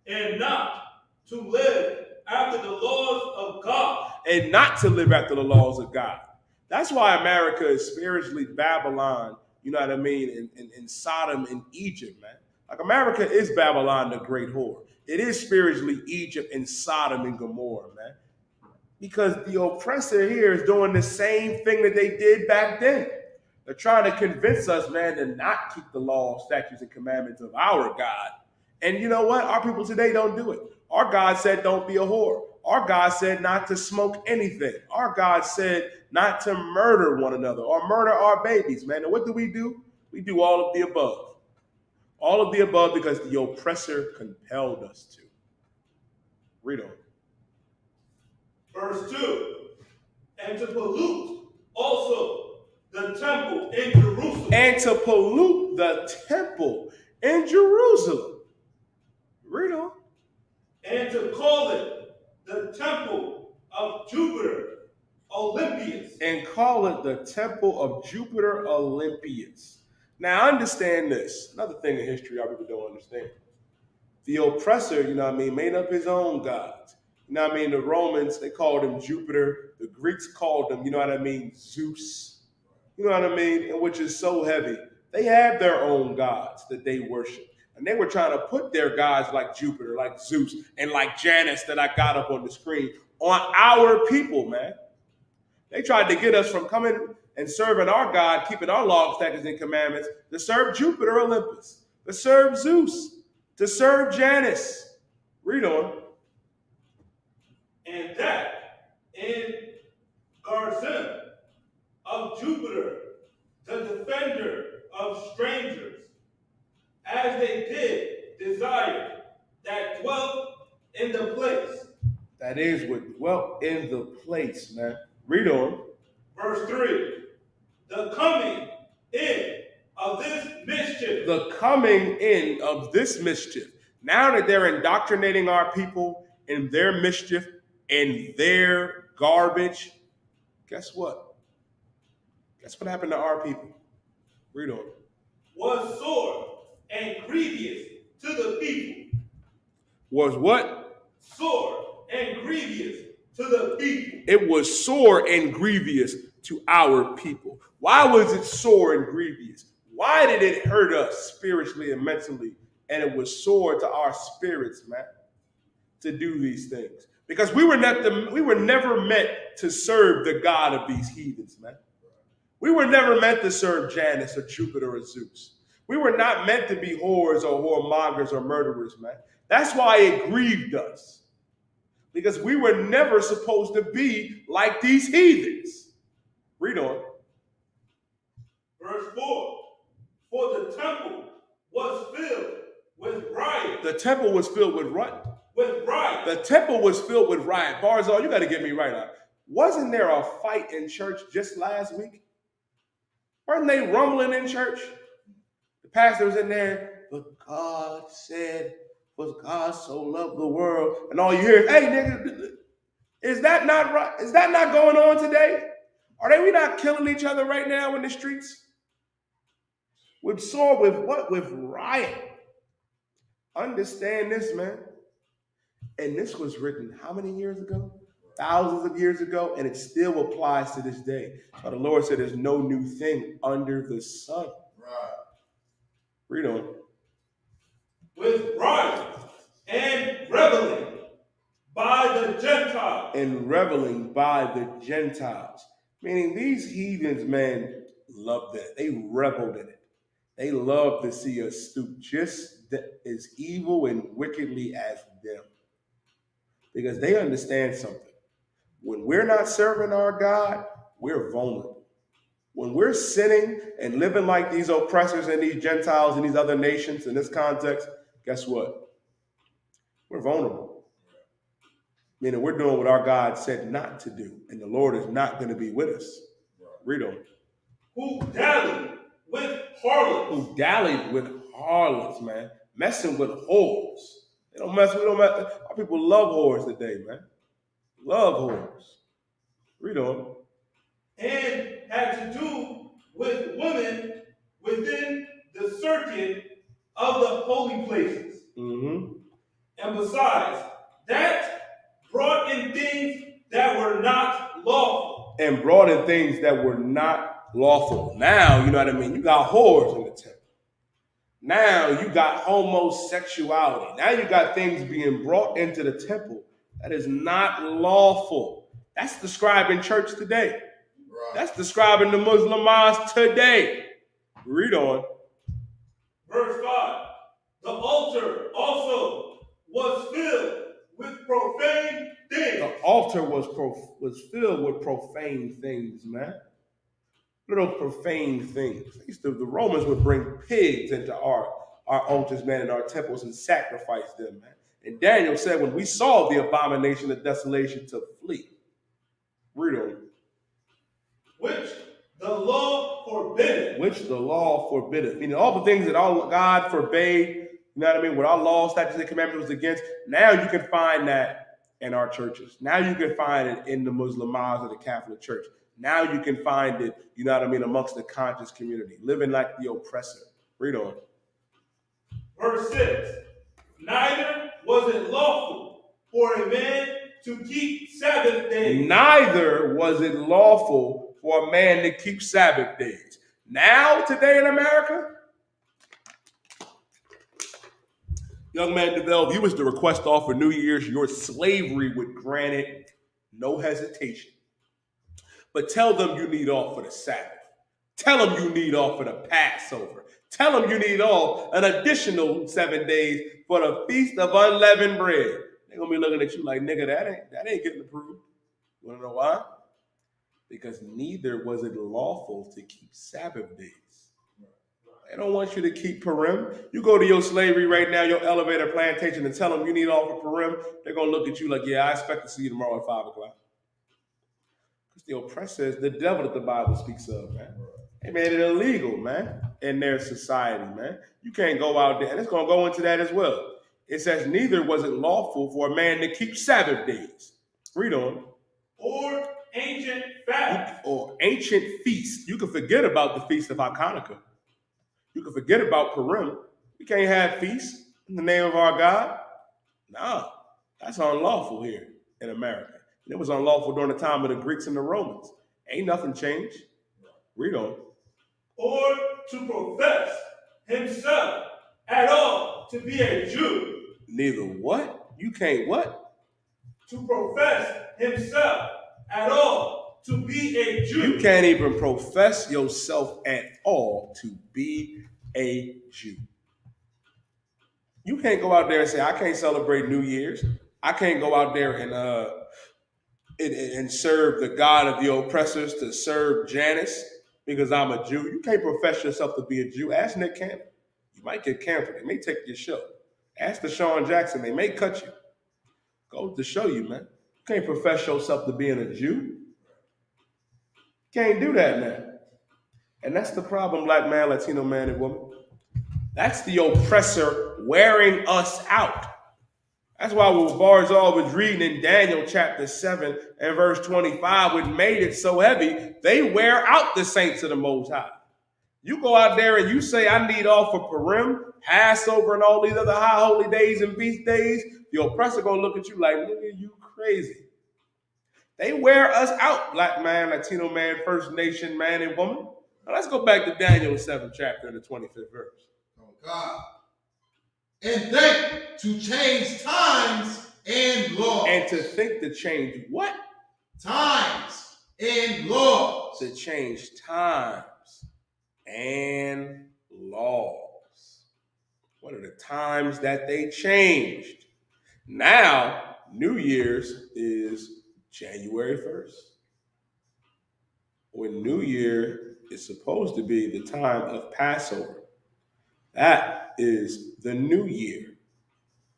And not to live after the laws of God. And not to live after the laws of God. That's why America is spiritually Babylon, you know what I mean, in Sodom and Egypt, man. Like America is Babylon, the great whore. It is spiritually Egypt and Sodom and Gomorrah, man. Because the oppressor here is doing the same thing that they did back then. They're trying to convince us, man, to not keep the law, statutes, and commandments of our God. And you know what? Our people today don't do it. Our God said, don't be a whore. Our God said not to smoke anything. Our God said not to murder one another or murder our babies, man. And what do? We do all of the above. All of the above because the oppressor compelled us to. Read on. Verse 2. And to pollute also the temple in Jerusalem. And to pollute the temple in Jerusalem. Read on. And to call it the temple of Jupiter Olympius. And call it the temple of Jupiter Olympius. Now understand this. Another thing in history our people don't understand. The oppressor, you know what I mean, made up his own gods. You know what I mean? The Romans, they called him Jupiter. The Greeks called him, you know what I mean, Zeus. You know what I mean? And which is so heavy. They have their own gods that they worship. And they were trying to put their gods like Jupiter, like Zeus, and like Janus that I got up on the screen on our people, man. They tried to get us from coming and serving our God, keeping our laws, statutes, and commandments, to serve Jupiter, Olympus, to serve Zeus, to serve Janus. Read on. And that in Garzim of Jupiter, the defender of strangers, as they did desire that dwelt in the place. That is what dwelt in the place, man. Read on. Verse 3, the coming in of this mischief. The coming in of this mischief. Now that they're indoctrinating our people in their mischief and their garbage, guess what? Guess what happened to our people? Read on. Was sore and grievous to the people. Was what? Sore and grievous to the people. It was sore and grievous to our people. Why was it sore and grievous? Why did it hurt us spiritually and mentally? And it was sore to our spirits, man, to do these things. Because we were never meant to serve the God of these heathens, man. We were never meant to serve Janus or Jupiter or Zeus. We were not meant to be whores or whoremongers or murderers, man. That's why it grieved us. Because we were never supposed to be like these heathens. Read on. Verse 4, for the temple was filled with riot. The temple was filled with riot. With riot. The temple was filled with riot. Barzal, you got to get me right now. Wasn't there a fight in church just last week? Weren't they rumbling in church? The pastor was in there, but God said, for God so loved the world. And all you hear is, hey, nigga, is that not right? Is that not going on today? We not killing each other right now in the streets? With sword, with what? With riot. Understand this, man. And this was written how many years ago? Thousands of years ago, and it still applies to this day. So the Lord said there's no new thing under the sun. Right. Read on. With riot and reveling by the Gentiles. And reveling by the Gentiles. Meaning these heathens, man, loved that. They reveled in it. They love to see us stoop just as evil and wickedly as them. Because they understand something. When we're not serving our God, we're vulnerable. When we're sinning and living like these oppressors and these Gentiles and these other nations in this context, guess what? We're vulnerable. Meaning we're doing what our God said not to do. And the Lord is not going to be with us. Read on. Who dallied with harlots. Who dallied with harlots, man. Messing with whores. We don't mess. Our people love whores today, man. Love whores. Read on. And had to do with women within the circuit of the holy places. Mm-hmm. And besides, that brought in things that were not lawful. And brought in things that were not lawful. Now, you know what I mean? You got whores in the temple. Now you got homosexuality. Now you got things being brought into the temple that is not lawful. That's describing church today. Right. That's describing the Muslim mosque today. Read on. Verse 5. The altar also was filled with profane things. The altar was filled with profane things, man. Little profane things. The Romans would bring pigs into our altars, man, and our temples and sacrifice them, man. And Daniel said, when we saw the abomination of desolation to flee. Read on. Which the law forbiddeth. Which the law forbiddeth. Meaning all the things that our God forbade, you know what I mean, what our law, statutes, and commandments was against, now you can find that in our churches. Now you can find it in the Muslim mosque or the Catholic Church. Now you can find it, you know what I mean, amongst the conscious community, living like the oppressor. Read on. Verse 6. Neither was it lawful for a man to keep Sabbath days. Neither was it lawful for a man to keep Sabbath days. Now, today in America, Young man DeVell, if you was to request off for New Year's, your slavery would grant it no hesitation. But tell them you need off for the Sabbath. Tell them you need off for the Passover. Tell them you need off an additional 7 days for the Feast of Unleavened Bread. They're gonna be looking at you like, nigga, that ain't getting approved. You wanna know why? Because neither was it lawful to keep Sabbath days. They don't want you to keep Purim. You go to your slavery right now, your elevator plantation, and tell them you need off for Purim. They're going to look at you like, yeah, I expect to see you tomorrow at 5 o'clock. Because the oppressor is the devil that the Bible speaks of, man. They made it illegal, man, in their society, man. You can't go out there. And it's going to go into that as well. It says, neither was it lawful for a man to keep Sabbath days. Read on. Or ancient fasts. Or ancient feasts. You can forget about the Feast of Hanukkah. You can forget about Purim. You can't have feasts in the name of our God. No, that's unlawful here in America. And it was unlawful during the time of the Greeks and the Romans. Ain't nothing changed. Read on. Or to profess himself at all to be a Jew. Neither what? You can't what? To profess himself at all to be a Jew. You can't even profess yourself at all to be a Jew. You can't go out there and say, I can't celebrate New Year's. I can't go out there and serve the God of the oppressors, to serve Janus because I'm a Jew. You can't profess yourself to be a Jew. Ask Nick Cannon. You might get canceled. They may take your show. Ask Deshaun Jackson. They may cut you. Go to show you, man. You can't profess yourself to being a Jew. Can't do that, man. And that's the problem, black man, Latino man, and woman. That's the oppressor wearing us out. That's why what Barzal was reading in Daniel chapter 7 and verse 25, which made it so heavy, they wear out the saints of the Most High. You go out there and you say, I need off for Purim, Passover, and all these other high holy days and feast days, the oppressor gonna look at you like, nigga, you crazy. They wear us out, black man, Latino man, First Nation man and woman. Now let's go back to Daniel 7th chapter and the 25th verse. Oh God. And think to change times and laws. And to think to change what? Times and laws. To change times and laws. What are the times that they changed? Now, New Year's is January 1st. When New Year is supposed to be the time of Passover. That is the new year.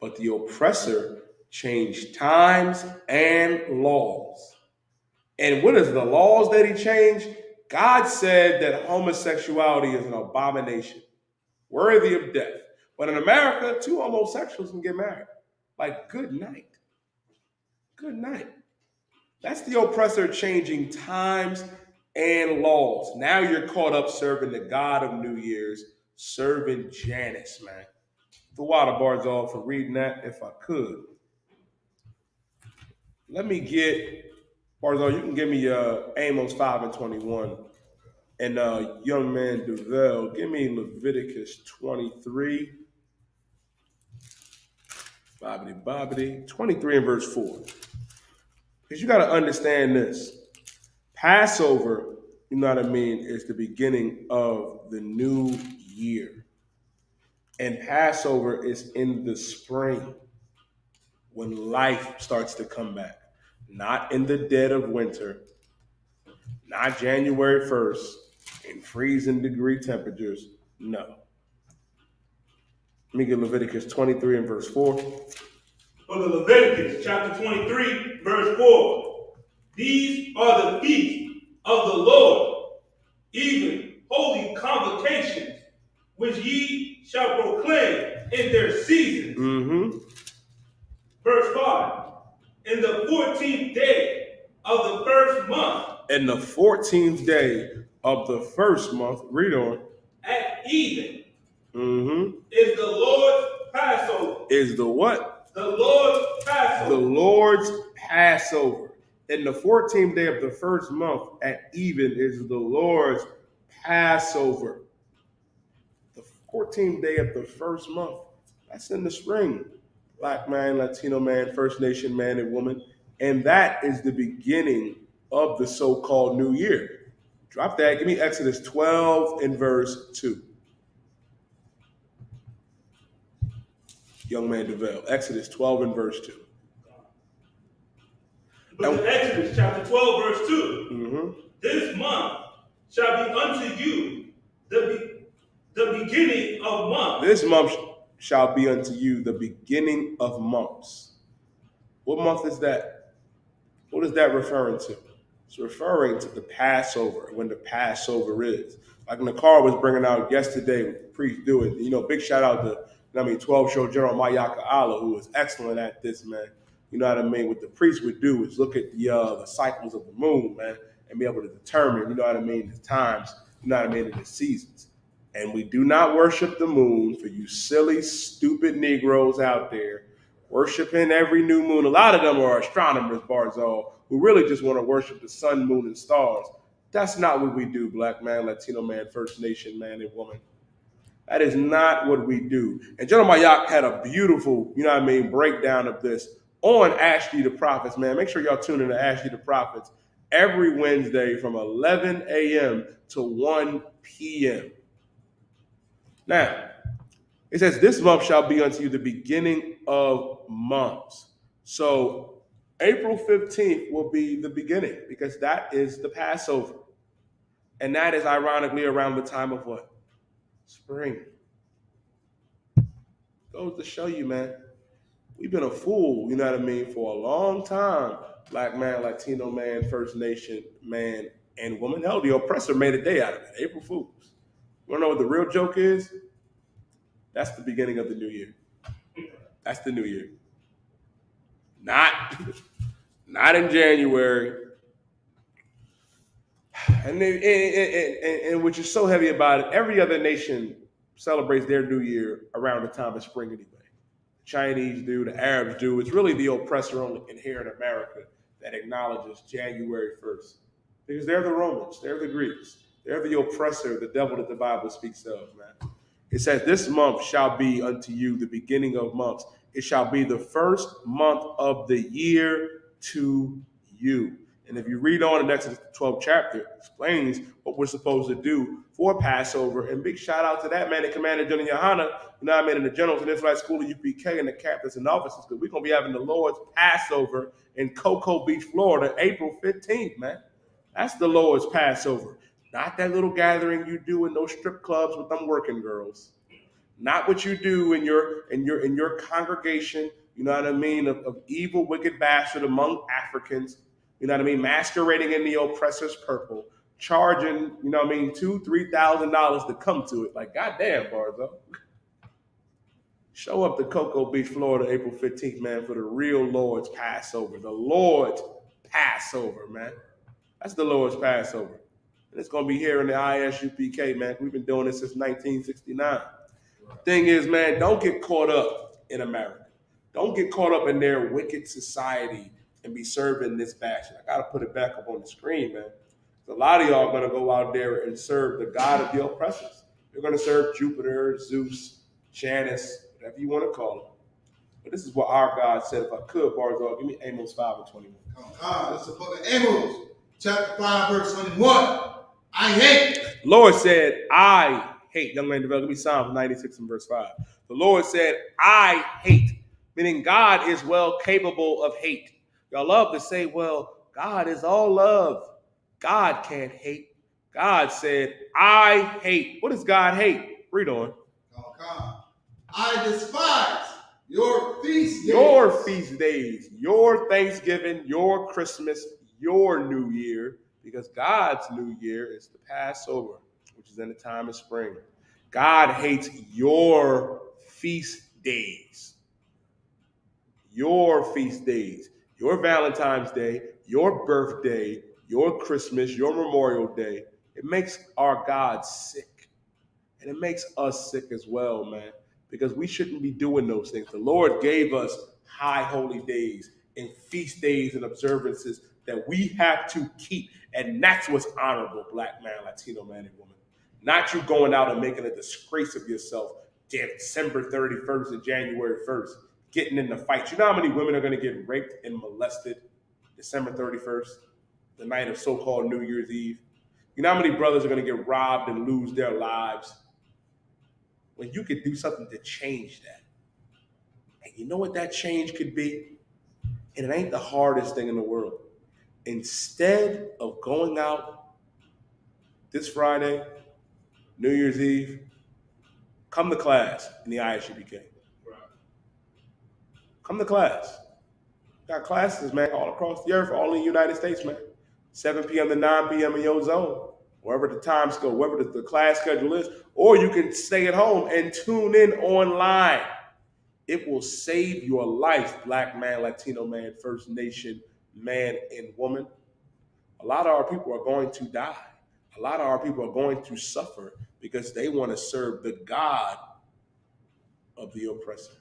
But the oppressor changed times and laws. And what is the laws that he changed? God said that homosexuality is an abomination, worthy of death. But in America, 2 homosexuals can get married. Like, good night. Good night. That's the oppressor changing times and laws. Now you're caught up serving the God of New Year's, serving Janus, man. The water bars off for reading that, if I could. Let me get, Barzal, you can give me Amos 5 and 21. And young man Duvel, give me Leviticus 23. Bobbity, 23 and verse 4. Because you got to understand this. Passover, you know what I mean, is the beginning of the new year. And Passover is in the spring when life starts to come back. Not in the dead of winter, not January 1st in freezing degree temperatures. No. Let me get Leviticus 23 and verse 4. For the Leviticus chapter 23, verse 4. These are the feasts of the Lord, even holy convocations, which ye shall proclaim in their seasons. Mm-hmm. Verse 5. In the 14th day of the first month. In the 14th day of the first month, read on. At even. Mm-hmm. Is the Lord's Passover. Is the what? The Lord's Passover. The Lord's Passover. In the 14th day of the first month, at even, is the Lord's Passover. The 14th day of the first month That's in the spring. Black man, Latino man, First Nation man and woman. And that is the beginning of the so-called new year. Drop that. Give me Exodus 12 and verse 2. Young man DeVille. Exodus 12 and verse 2. But in Exodus chapter 12, verse 2, Mm-hmm. this month shall be unto you the beginning of months. This month shall be unto you the beginning of months. What month is that? What is that referring to? It's referring to the Passover, when the Passover is. Like Nakar was bringing out yesterday, priests do it. You know, big shout out to, 12 show General Mayaka Allah, who was excellent at this, man. You know what I mean? What the priests would do is look at the cycles of the moon, man, and be able to determine, you know what I mean, the times, you know what I mean, and the seasons. And we do not worship the moon, for you silly, stupid Negroes out there worshiping every new moon. A lot of them are astronomers, Barzal, who really just want to worship the sun, moon, and stars. That's not what we do, black man, Latino man, First Nation man and woman. That is not what we do. And General Mayak had a beautiful, you know what I mean, breakdown of this on Ashley the Prophets, man. Make sure y'all tune in to Ashley the Prophets every Wednesday from 11 a.m. to 1 p.m. Now, it says, this month shall be unto you the beginning of months. So April 15th will be the beginning, because that is the Passover. And that is ironically around the time of what? Spring. Goes to show you, man, we've been a fool, you know what I mean, for a long time. Black man, Latino man, First Nation man, and woman. Hell, the oppressor made a day out of it. April Fools. You wanna know what the real joke is? That's the beginning of the new year. That's the new year. Not in January. And which is so heavy about it, every other nation celebrates their new year around the time of spring anyway. The Chinese do, the Arabs do. It's really the oppressor only in here in America that acknowledges January 1st. Because they're the Romans, they're the Greeks, they're the oppressor, the devil that the Bible speaks of, man. It says, this month shall be unto you the beginning of months. It shall be the first month of the year to you. And if you read on in Exodus 12th chapter, it explains what we're supposed to do for Passover. And big shout out to that man, the Commander General Yohana, you know what I mean, and the generals in Israelite School of UPK and the captains and officers, because we're going to be having the Lord's Passover in Cocoa Beach, Florida, April 15th, man. That's the Lord's Passover. Not that little gathering you do in those strip clubs with them working girls. Not what you do in your congregation, you know what I mean, of evil, wicked bastard among Africans, you know what I mean, masquerading in the oppressor's purple, charging, you know what I mean, $2,000-$3,000 to come to it. Like, goddamn, Barzo. Show up to Cocoa Beach, Florida, April 15th, man, for the real Lord's Passover. The Lord's Passover, man. That's the Lord's Passover. And it's going to be here in the ISUPK, man. We've been doing this since 1969. Thing is, man, don't get caught up in America. Don't get caught up in their wicked society and be serving this bashing. I got to put it back up on the screen, man. A lot of y'all are going to go out there and serve the God of the oppressors. You're going to serve Jupiter, Zeus, Janus, whatever you want to call him. But this is what our God said. If I could, Barzal, give me Amos 5:21. This is the book of Amos, chapter 5, verse 21. I hate. Lord said, I hate. Young man, develop. Give me Psalm 96 and verse 5. The Lord said, I hate. Meaning God is well capable of hate. Y'all love to say, well, God is all love. God can't hate. God said, I hate. What does God hate? Read on. I despise your feast days. Your feast days, your Thanksgiving, your Christmas, your New Year, because God's New Year is the Passover, which is in the time of spring. God hates your feast days. Your feast days. Your Valentine's Day, your birthday, your Christmas, your Memorial Day. It makes our God sick. And it makes us sick as well, man, because we shouldn't be doing those things. The Lord gave us high holy days and feast days and observances that we have to keep. And that's what's honorable, black man, Latino man, and woman. Not you going out and making a disgrace of yourself, December 31st and January 1st, getting in the fights. You know how many women are going to get raped and molested December 31st, the night of so-called New Year's Eve? You know how many brothers are going to get robbed and lose their lives? When you could do something to change that. And you know what that change could be? And it ain't the hardest thing in the world. Instead of going out this Friday, New Year's Eve, come to class in the ISUPK. Right. Come to class. Got classes, man, all across the earth, all in the United States, man. 7 p.m. to 9 p.m. in your zone, wherever the times go, wherever the class schedule is. Or you can stay at home and tune in online. It will save your life, Black man, Latino man, First Nation man and woman. A lot of our people are going to die. A lot of our people are going to suffer because they want to serve the God of the oppressor,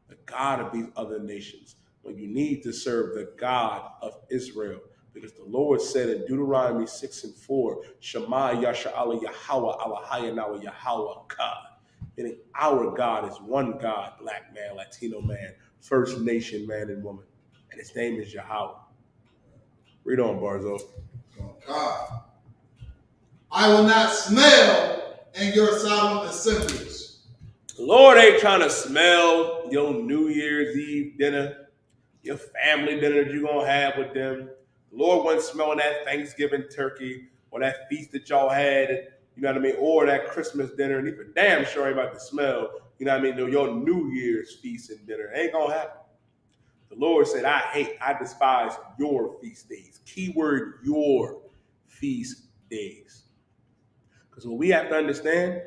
the God of these other nations, when you need to serve the God of Israel. Because the Lord said in Deuteronomy 6:4, Shema Yasha Allah Yahweh Allahayanawa Yahweh God. Meaning our God is one God, Black man, Latino man, First Nation man and woman. And his name is Yahweh. Read on, Barzo. Oh, God. I will not smell in your solemn assemblies. The Lord ain't trying to smell your New Year's Eve dinner, your family dinner that you're going to have with them. The Lord wasn't smelling that Thanksgiving turkey or that feast that y'all had, you know what I mean, or that Christmas dinner. And even damn sure ain't about to smell, you know what I mean, your New Year's feast and dinner. It ain't going to happen. The Lord said, I despise your feast days. Keyword, your feast days. Because what we have to understand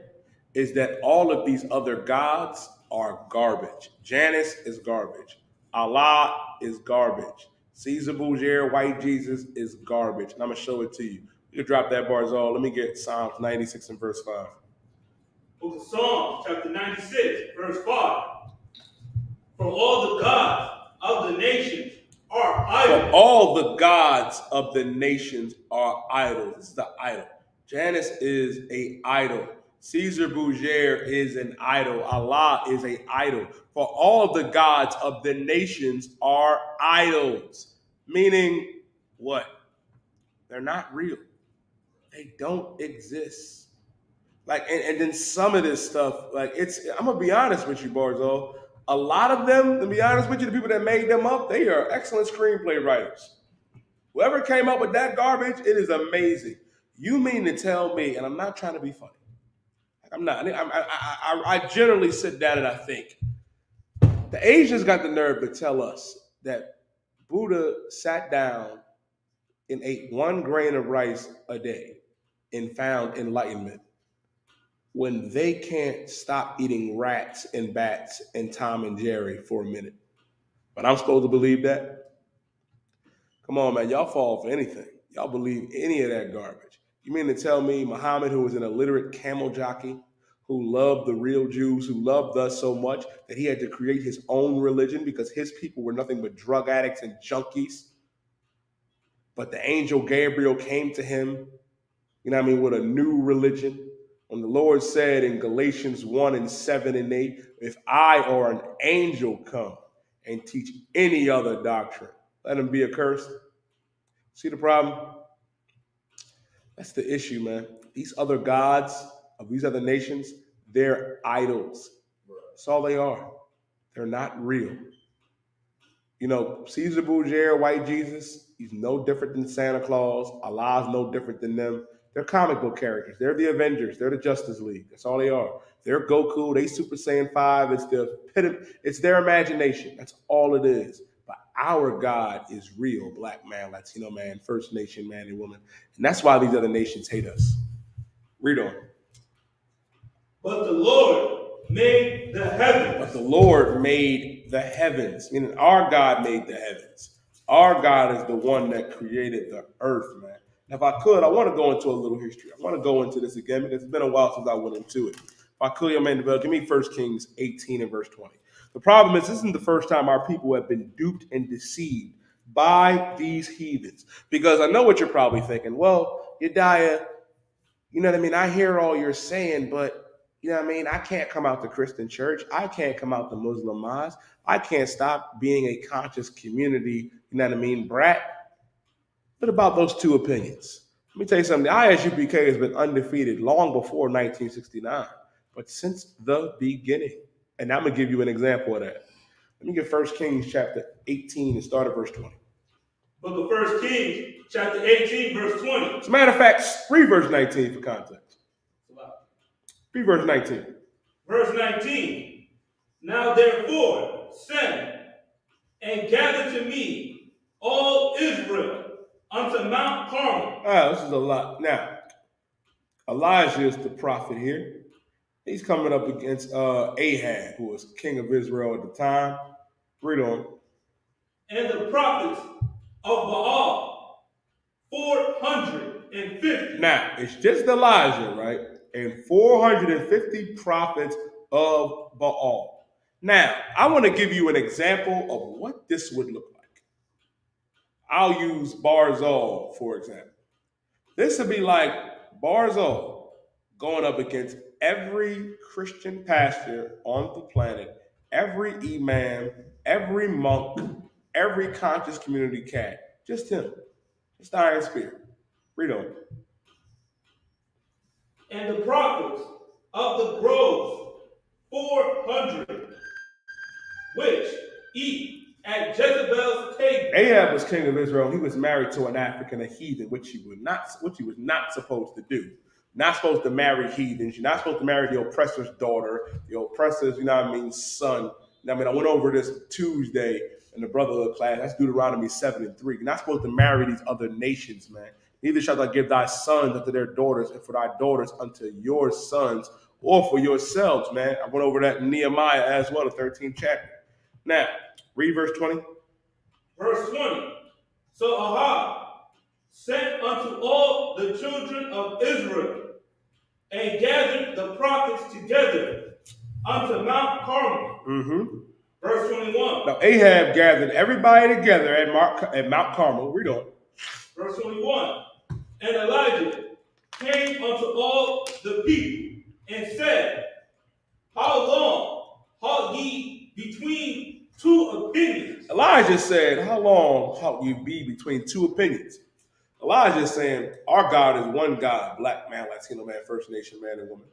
is that all of these other gods are garbage. Janus is garbage. Allah is garbage. Caesar Borgia, White Jesus is garbage. And I'm going to show it to you. You can drop that, Barzal. Let me get Psalms 96 and verse 5. Book of Psalms, chapter 96, verse 5. For all the gods of the nations are idols. For all the gods of the nations are idols. This is the idol. Janus is an idol. Caesar Borgia is an idol. Allah is an idol. For all the gods of the nations are idols. Meaning what? They're not real. They don't exist. Like, and then some of this stuff, like I'm gonna be honest with you, Barzo. A lot of them, to be honest with you, the people that made them up, they are excellent screenplay writers. Whoever came up with that garbage, it is amazing. You mean to tell me, and I'm not trying to be funny. I'm not. I generally sit down and I think. The Asians got the nerve to tell us that Buddha sat down and ate 1 grain of rice a day and found enlightenment, when they can't stop eating rats and bats and Tom and Jerry for a minute. But I'm supposed to believe that? Come on, man. Y'all fall for anything. Y'all believe any of that garbage. You mean to tell me Muhammad, who was an illiterate camel jockey, who loved the real Jews, who loved us so much that he had to create his own religion because his people were nothing but drug addicts and junkies? But the angel Gabriel came to him, you know what I mean, with a new religion. When the Lord said in Galatians 1 and 7 and 8, if I or an angel come and teach any other doctrine, let him be accursed. See the problem? That's the issue, man. These other gods of these other nations, they're idols. That's all they are. They're not real. You know, Caesar Borgia, White Jesus, he's no different than Santa Claus. Allah's no different than them. They're comic book characters. They're the Avengers. They're the Justice League. That's all they are. They're Goku. They Super Saiyan 5. It's their imagination. That's all it is. But our God is real. Black man, Latino man, First Nation man and woman. And that's why these other nations hate us. Read on. But the Lord made the heavens. But the Lord made the heavens. Meaning our God made the heavens. Our God is the one that created the earth, man. Now, if I could, I want to go into a little history. I want to go into this again because it's been a while since I went into it. If I could, your man, give me 1 Kings 18 and verse 20. The problem is, this isn't the first time our people have been duped and deceived by these heathens. Because I know what you're probably thinking. Well, Yediah, you know what I mean? I hear all you're saying, but You know what I mean? I can't come out the Christian church. I can't come out the Muslim mosque. I can't stop being a conscious community, you know what I mean, brat. What about those two opinions? Let me tell you something. The ISUPK has been undefeated long before 1969, but since the beginning. And I'm going to give you an example of that. Let me get 1 Kings chapter 18 and start at verse 20. Book of 1 Kings, chapter 18, verse 20. As a matter of fact, read verse 19 for context. Read verse 19. Verse 19. Now therefore send and gather to me all Israel unto Mount Carmel. This is a lot. Now, Elijah is the prophet here. He's coming up against Ahab, who was king of Israel at the time. Read on. And the prophets of Baal, 450. Now, it's just Elijah, right? And 450 prophets of Baal. Now, I want to give you an example of what this would look like. I'll use Barzal, for example. This would be like Barzal going up against every Christian pastor on the planet, every imam, every monk, every conscious community cat. Just him. Just Iron Spear. Read on. And the prophets of the groves, 400, which eat at Jezebel's table. Ahab was king of Israel. He was married to an African, a heathen, which he was not supposed to do. Not supposed to marry heathens. You're not supposed to marry the oppressor's daughter, the oppressor's, you know what I mean, son. I mean, I went over this Tuesday in the brotherhood class. That's Deuteronomy 7 and 3. You're not supposed to marry these other nations, man. Neither shalt thou give thy sons unto their daughters, and for thy daughters unto your sons, or for yourselves, man. I went over that in Nehemiah as well, the 13th chapter. Now, read verse 20. Verse 20. So Ahab sent unto all the children of Israel, and gathered the prophets together unto Mount Carmel. Mm-hmm. Verse 21. Now Ahab gathered everybody together at Mount Carmel. Read on. Verse 21. And Elijah came unto all the people and said, how long halt ye between two opinions? Elijah said, how long halt you be between two opinions? Elijah is saying, our God is one God, black man, Latino man, First Nation man and woman.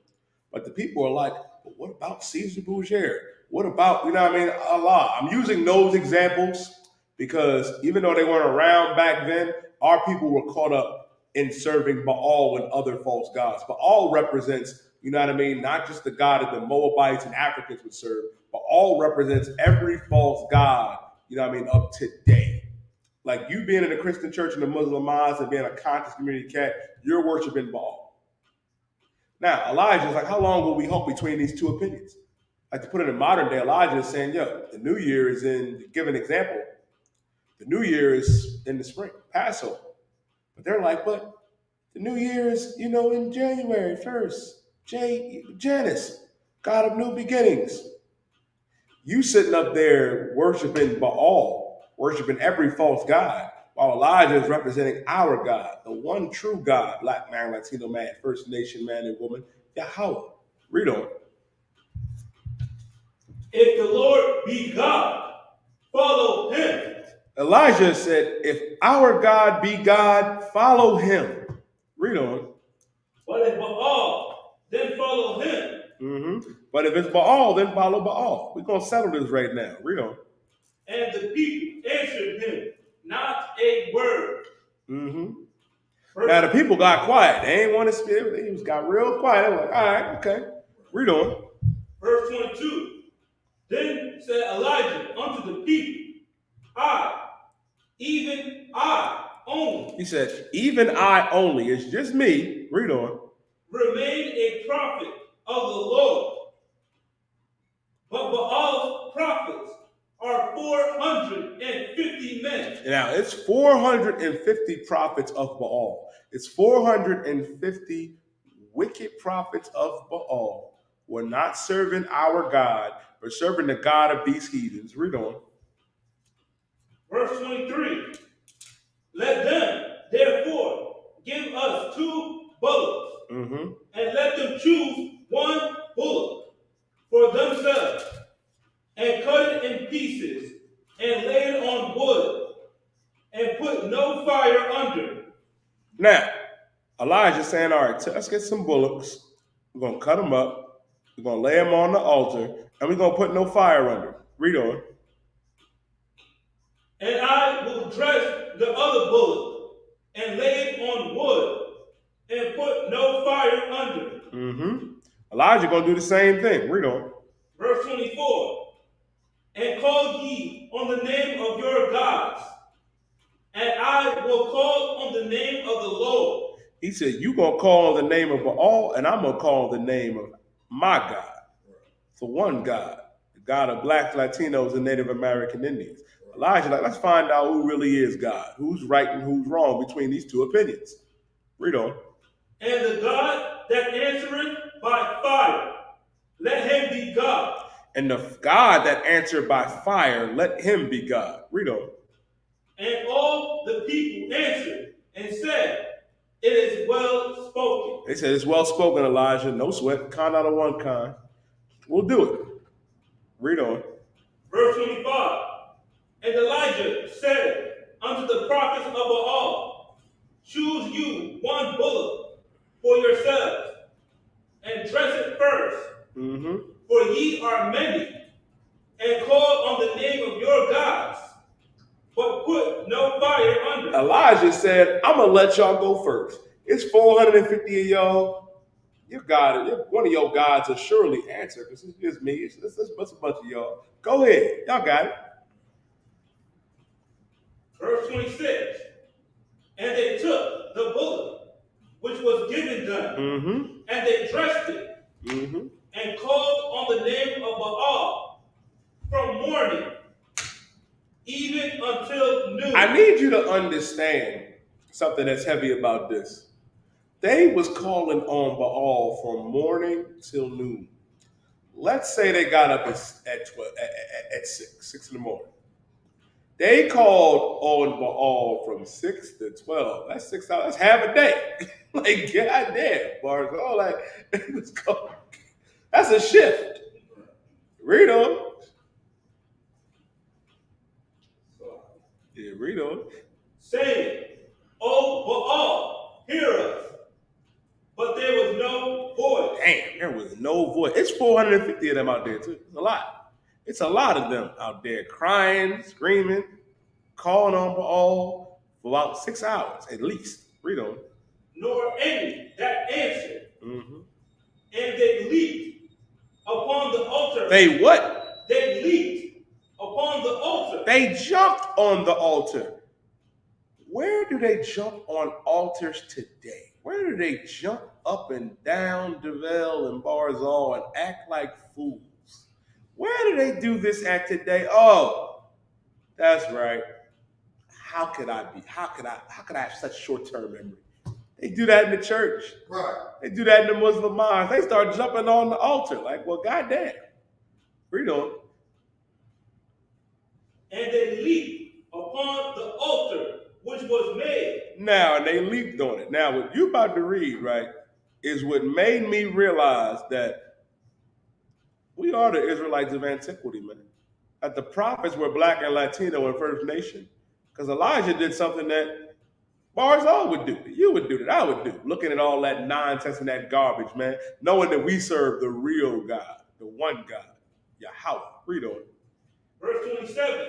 But the people are like, but what about Caesar Borgia? What about, you know what I mean, Allah? I'm using those examples because even though they weren't around back then, our people were caught up in serving Baal and other false gods. Baal represents, you know what I mean, not just the God that the Moabites and Africans would serve, Baal represents every false god, you know what I mean, up today. Like you being in a Christian church and a Muslim mosque and being a conscious community cat, you're worshiping Baal. Now, Elijah is like, how long will we halt between these two opinions? Like to put it in modern day, Elijah is saying, yo, the new year is in, to give an example, the new year is in the spring, Passover. But they're like, but the new year is, you know, in January 1st. Janus, God of new beginnings. You sitting up there worshiping Baal, worshiping every false god, while Elijah is representing our God, the one true God, black man, Latino man, First Nation man and woman, Yahweh. Read on. If the Lord be God, follow him. Elijah said, if our God be God, follow him. Read on. But if Baal, then follow him. Mm-hmm. But if it's Baal, then follow Baal. We're going to settle this right now. Read on. And the people answered him not a word. Mm-hmm. Now the people got quiet. They ain't want to speak. They just got real quiet. They were like, all right, okay. Read on. Verse 22. Then said Elijah unto the people, even I only. He said, even I only. It's just me. Read on. Remain a prophet of the Lord. But Baal's prophets are 450 men. Now, it's 450 prophets of Baal. It's 450 wicked prophets of Baal who are not serving our God, but serving the God of these heathens. Read on. Verse 23. Let them, therefore, give us 2 bullocks, and let them choose one bull fire under. Now, Elijah's saying, all right, let's get some bullocks. We're going to cut them up. We're going to lay them on the altar. And we're going to put no fire under. Read on. And I will dress the other bullock and lay it on wood and put no fire under. Elijah going to do the same thing. Read on. Verse 24. And call ye on the name of your gods, and I will call on the name of the Lord. He said, you going to call on the name of Baal, and I'm going to call on the name of my God. The one God, the God of blacks, Latinos, and Native American Indians. Elijah, like, let's find out who really is God, who's right and who's wrong between these two opinions. Read on. And the God that answereth by fire, let him be God. And the God that answered by fire, let him be God. Read on. And all the people answered and said, it is well spoken. They said, it's well spoken, Elijah. No sweat. Kind out of one kind. We'll do it. Read on. Verse 25. And Elijah said unto the prophets of Baal, choose you one bullock for yourselves, and dress it first. For ye are many, and call on the name of your gods, but put no fire under. Elijah said, I'm going to let y'all go first. It's 450 of y'all. Your God, one of your gods will surely answer, because it's just me. It's a bunch of y'all. Go ahead. Y'all got it. Verse 26. And they took the bullock which was given them, and they dressed it, and called on the name of Baal from morning even until noon. I need you to understand something that's heavy about this. They was calling on Baal from morning till noon. Let's say they got up at 6 in the morning. They called on Baal from 6 to 12. That's 6 hours. That's half a day. Like, goddamn, bars. All like, that's a shift. Read on. Yeah, read on. Saying, O Baal, hear us. But there was no voice. Damn, there was no voice. It's 450 of them out there, too. It's a lot. It's a lot of them out there crying, screaming, calling on Baal for about 6 hours at least. Read on. Nor any that answered. And they leaped upon the altar. They what? They leaped upon the altar. They jumped on the altar. Where do they jump on altars today? Where do they jump up and down Deville and Barzal and act like fools? Where do they do this at today? Oh, that's right. How could I have such short-term memory? They do that in the church. Right. They do that in the Muslim mosques. They start jumping on the altar. Like, well, goddamn. Read on. And they leaped upon the altar which was made. Now, and they leaped on it. Now, what you're about to read, right, is what made me realize that we are the Israelites of antiquity, man. That the prophets were black and Latino and First Nation. Because Elijah did something that Barzal would do. You would do that. I would do. Looking at all that nonsense and that garbage, man. Knowing that we serve the real God, the one God, Yahweh. Read on. Verse 27.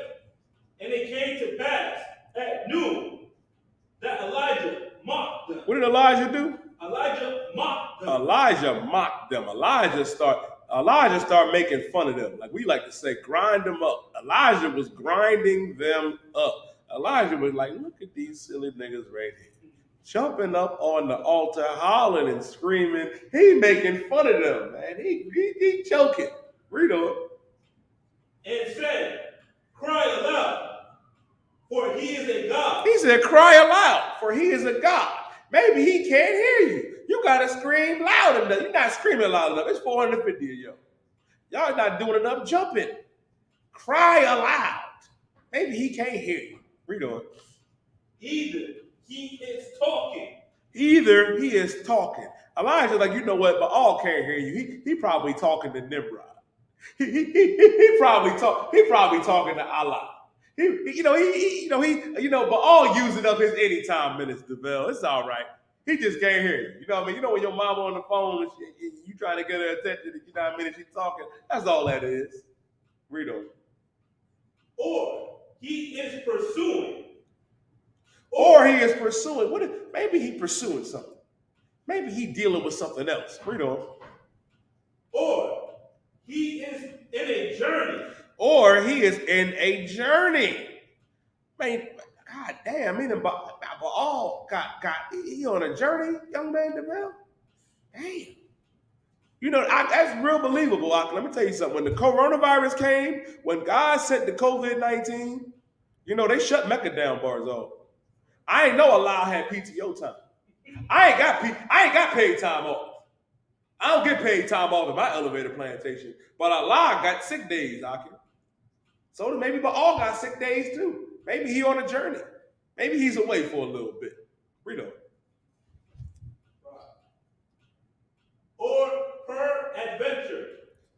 And it came to pass at noon that Elijah mocked them. What did Elijah do? Elijah mocked them. Elijah mocked them. Elijah start making fun of them. Like we like to say, grind them up. Elijah was grinding them up. Elijah was like, look at these silly niggas right here. Jumping up on the altar, hollering and screaming. He making fun of them, man. He joking. Read on. And said, cry aloud, for he is a God. He said, cry aloud, for he is a God. Maybe he can't hear you. You got to scream loud enough. You're not screaming loud enough. It's 450 of y'all. Y'all not doing enough jumping. Cry aloud. Maybe he can't hear you. Read on. Either he is talking. Elijah's like, you know what? Baal can't hear you. He probably talking to Nimrod. He probably talking to Allah. But all using up his anytime minutes, DeVille. It's all right. He just can't hear you. You know what I mean? You know when your mama on the phone and you trying to get her attention, you know what I mean, and she's talking. That's all that is. Read on. Or he is pursuing. Or he is pursuing. Maybe he pursuing something. Maybe he dealing with something else. Read on. Or he is in a journey. Or he is in a journey. Man, God damn, meaning Baal he on a journey, young man DeVille? Damn. That's real believable. Let me tell you something. When the coronavirus came, when God sent the COVID-19, they shut Mecca down bars off. I ain't know Allah had PTO time. I ain't got paid time off. I don't get paid time off in my elevator plantation. But Allah got sick days, Akim. So maybe Baal got sick days too. Maybe he on a journey. Maybe he's away for a little bit. Read on. Or peradventure.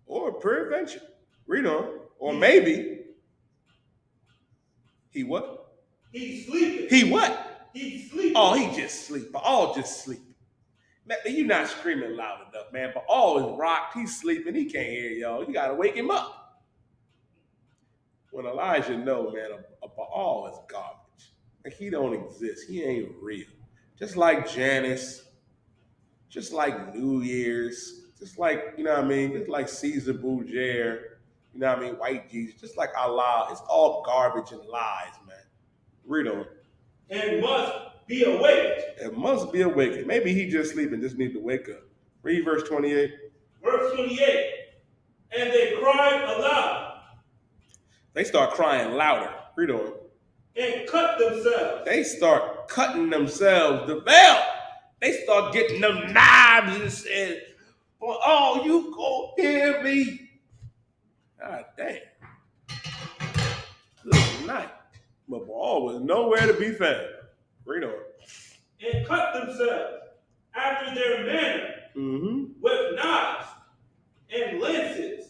Or peradventure. Read on. Or maybe he what? He's sleeping. He what? He's sleeping. Oh, he just sleep. Baal just sleep. Man, you're not screaming loud enough, man. Baal is rocked. He's sleeping. He can't hear y'all. You got to wake him up. When Elijah know, man, a Baal is garbage. Like, he don't exist. He ain't real. Just like Janus, just like New Year's, just like, you know what I mean, just like Caesar Borgia, you know what I mean, White Jesus, just like Allah. It's all garbage and lies, man. Read on. And must be awake. It must be awakened. Maybe he just sleeping, just need to wake up. Read verse 28. Verse 28. And they cried aloud. They start crying louder. Read on. And cut themselves. They start cutting themselves. The veil. They start getting them knives and said, "Oh, you go hear me." God damn. Good night. But Baal was nowhere to be found. Read on. And cut themselves after their manner with knives and lances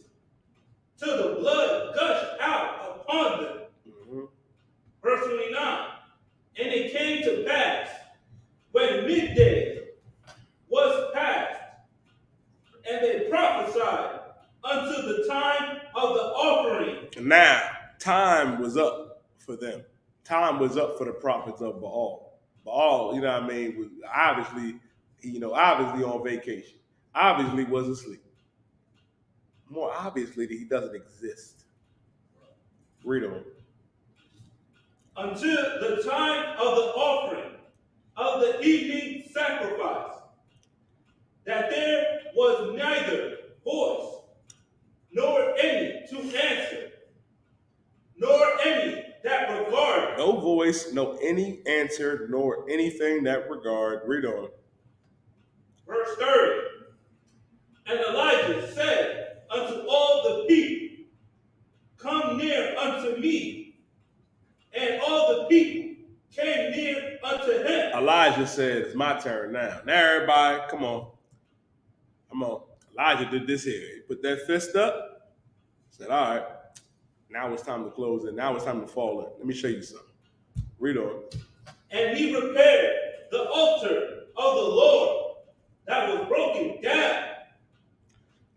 till the blood gushed out upon them. Verse 29. And it came to pass when midday was past, and they prophesied unto the time of the offering. Now, time was up for them. Time was up for the prophets of Baal. Baal, you know what I mean, was obviously on vacation. Obviously was asleep. More obviously that he doesn't exist. Read on. Until the time of the offering of the evening sacrifice, that there was neither voice, nor any to answer, nor any that regard. No voice, no any answer, nor anything that regard. Read on. Verse 30. And Elijah said unto all the people, Come near unto me. And all the people came near unto him. Elijah said, "It's my turn now. Now everybody, come on. Come on." Elijah did this here. He put that fist up. Said, "All right, now it's time to close it. Now it's time to fall in. Let me show you something." Read on. And he repaired the altar of the Lord that was broken down.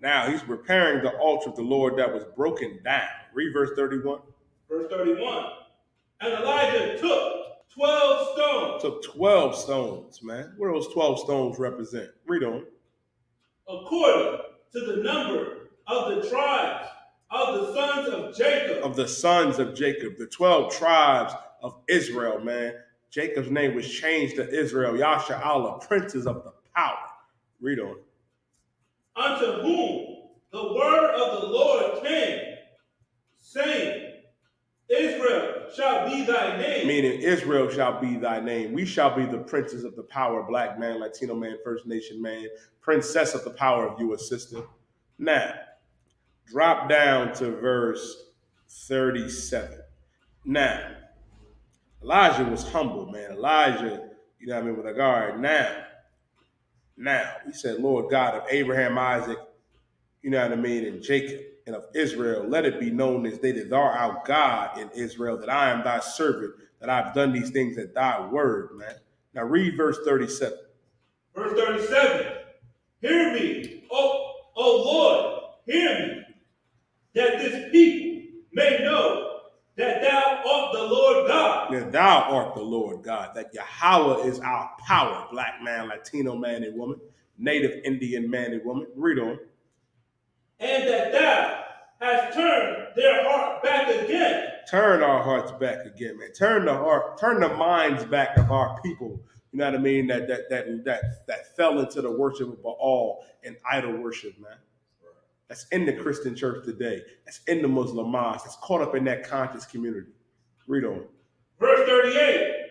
Now he's repairing the altar of the Lord that was broken down. Read verse 31. Verse 31. And Elijah took 12 stones. Took 12 stones, man. What do those 12 stones represent? Read on. According to the number of the tribes of the sons of Jacob. Of the sons of Jacob, the 12 tribes of Israel, man. Jacob's name was changed to Israel. Yasha'Allah, princes of the power. Read on. Unto whom the word of the Lord came, saying, Israel shall be thy name. Meaning Israel shall be thy name. We shall be the princes of the power, black man, Latino man, First Nation man, princess of the power of you, sister. Now, drop down to verse 37. Now, Elijah was humble, man. Elijah, you know what I mean, with a guard. Now, he said, Lord God of Abraham, Isaac, you know what I mean, and Jacob. and of Israel, let it be known this day that thou art our God in Israel, that I am thy servant, that I've done these things at thy word, man. Now read verse 37. Verse 37. Hear me, O Lord, hear me, that this people may know that thou art the Lord God. That thou art the Lord God, that Yahweh is our power, black man, Latino man and woman, native Indian man and woman. Read on. And that thou hast turned their heart back again. Turn our hearts back again, man. Turn the minds back of our people. You know what I mean? That fell into the worship of Baal and idol worship, man. That's in the Christian church today. That's in the Muslim mosque. That's caught up in that conscious community. Read on. Verse 38.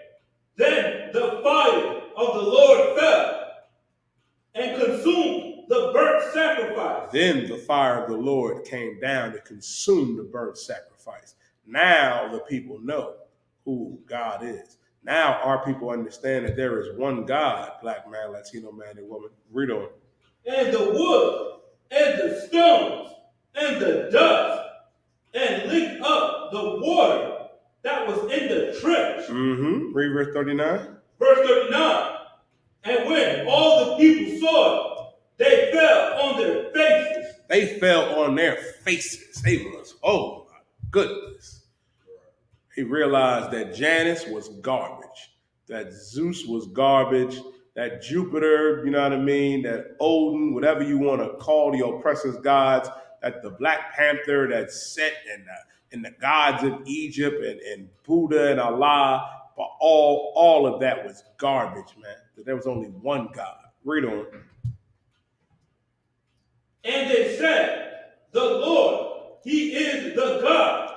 Then the fire of the Lord fell and consumed the burnt sacrifice. Then the fire of the Lord came down to consume the burnt sacrifice. Now the people know who God is. Now our people understand that there is one God, black man, Latino man, and woman. Read on. And the wood and the stones and the dust and licked up the water that was in the trench. Read verse 39. Verse 39. And when all the people saw it, they fell on their faces. They fell on their faces. They was, oh my goodness. He realized that Janus was garbage, that Zeus was garbage, that Jupiter, you know what I mean, that Odin, whatever you want to call the oppressors gods, that the Black Panther, that Set and the gods of Egypt and Buddha and Allah, but all of that was garbage, man. That there was only one God. Read on. And they said, the Lord, he is the God.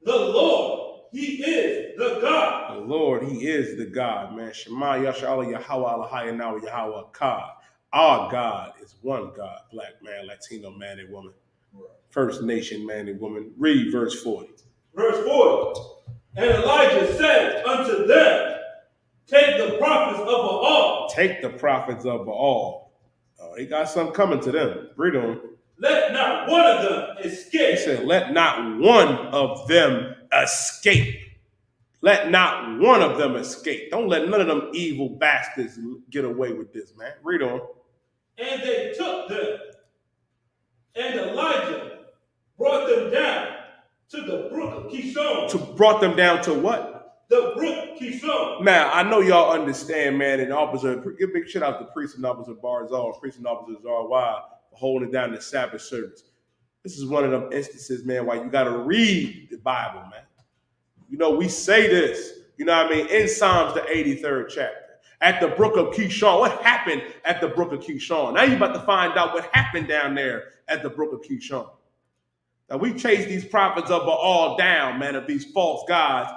The Lord, he is the God. The Lord, he is the God, man. Shema Yashala Yahweh Alahayanawa Yahweh Kad. Our God is one God, black man, Latino man and woman. First Nation man and woman. Read verse 40. Verse 40. And Elijah said unto them, take the prophets of Baal. Take the prophets of Baal. Oh, they got something coming to them. Read on. Let not one of them escape. He said, let not one of them escape. Let not one of them escape. Don't let none of them evil bastards get away with this, man. Read on. And they took them. And Elijah brought them down to the brook of Kishon. Brought them down to what? The brook Kishon. Now, I know y'all understand, man, and officer, give big shout out to Priest and Officer Barzal, Priest and Officer Zarwai for holding down the Sabbath service. This is one of them instances, man, why you got to read the Bible, man. You know, we say this, you know what I mean, in Psalms, the 83rd chapter. At the brook of Kishon. What happened at the brook of Kishon? Now you're about to find out what happened down there at the brook of Kishon. Now we chased these prophets of Baal down, man, of these false gods,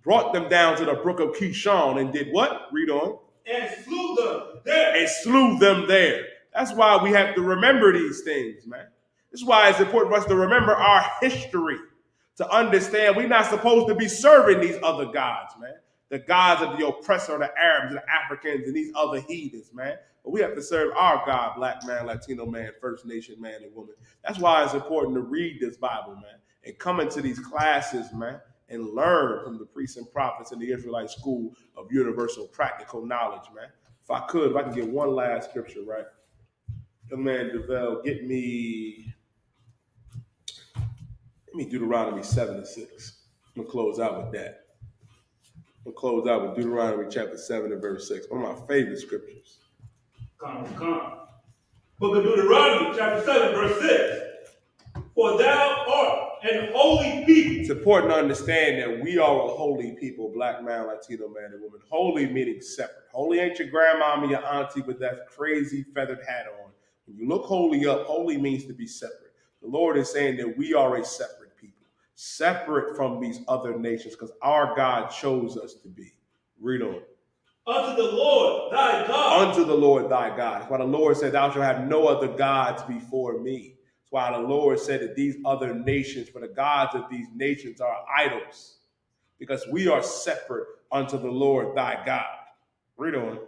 brought them down to the brook of Kishon and did what? Read on. And slew them there. And slew them there. That's why we have to remember these things, man. This is why it's important for us to remember our history, to understand we're not supposed to be serving these other gods, man. The gods of the oppressor, the Arabs, the Africans, and these other heathens, man. But we have to serve our God, black man, Latino man, First Nation man and woman. That's why it's important to read this Bible, man, and come into these classes, man, and learn from the priests and prophets in the Israelite school of universal practical knowledge, man. If I can get one last scripture, right? Young man, DeVell, get me Deuteronomy 7:6. I'm going to close out with that. We'll close out with Deuteronomy chapter 7 and verse 6. One of my favorite scriptures. Come. Book of Deuteronomy chapter 7 verse 6. For thou art an holy people. It's important to understand that we are a holy people, black man, Latino man, and woman. Holy meaning separate. Holy ain't your grandmama, your auntie with that crazy feathered hat on. When you look holy up, holy means to be separate. The Lord is saying that we are a separate people, separate from these other nations, because our God chose us to be. Read on. Unto the Lord thy God. Unto the Lord thy God. That's why the Lord said, thou shalt have no other gods before me. That's why the Lord said that these other nations, for the gods of these nations are idols, because we are separate unto the Lord thy God. Read on.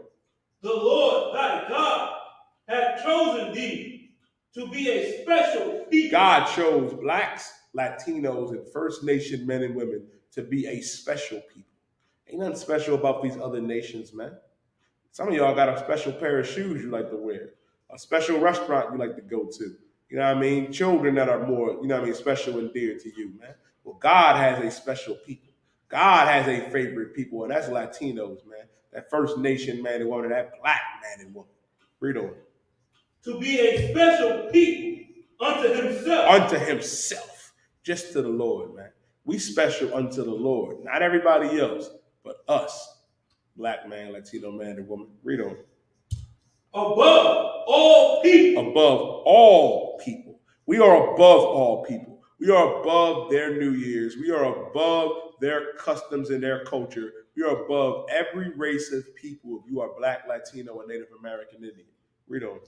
The Lord thy God hath chosen thee to be a special people. God chose blacks, Latinos, and First Nation men and women to be a special people. Ain't nothing special about these other nations, man. Some of y'all got a special pair of shoes you like to wear, a special restaurant you like to go to. You know what I mean? Children that are more, you know what I mean, special and dear to you, man. Well, God has a special people. God has a favorite people, and that's Latinos, man. That First Nation man and woman, that black man and woman. Read on. To be a special people unto himself. Unto himself. Just to the Lord, man. We special unto the Lord. Not everybody else, but us. Black man, Latino man, and woman. Read on. Above all people. Above all people. We are above all people. We are above their New Year's. We are above their customs and their culture. We are above every race of people. If you are black, Latino, or Native American Indian. Read on.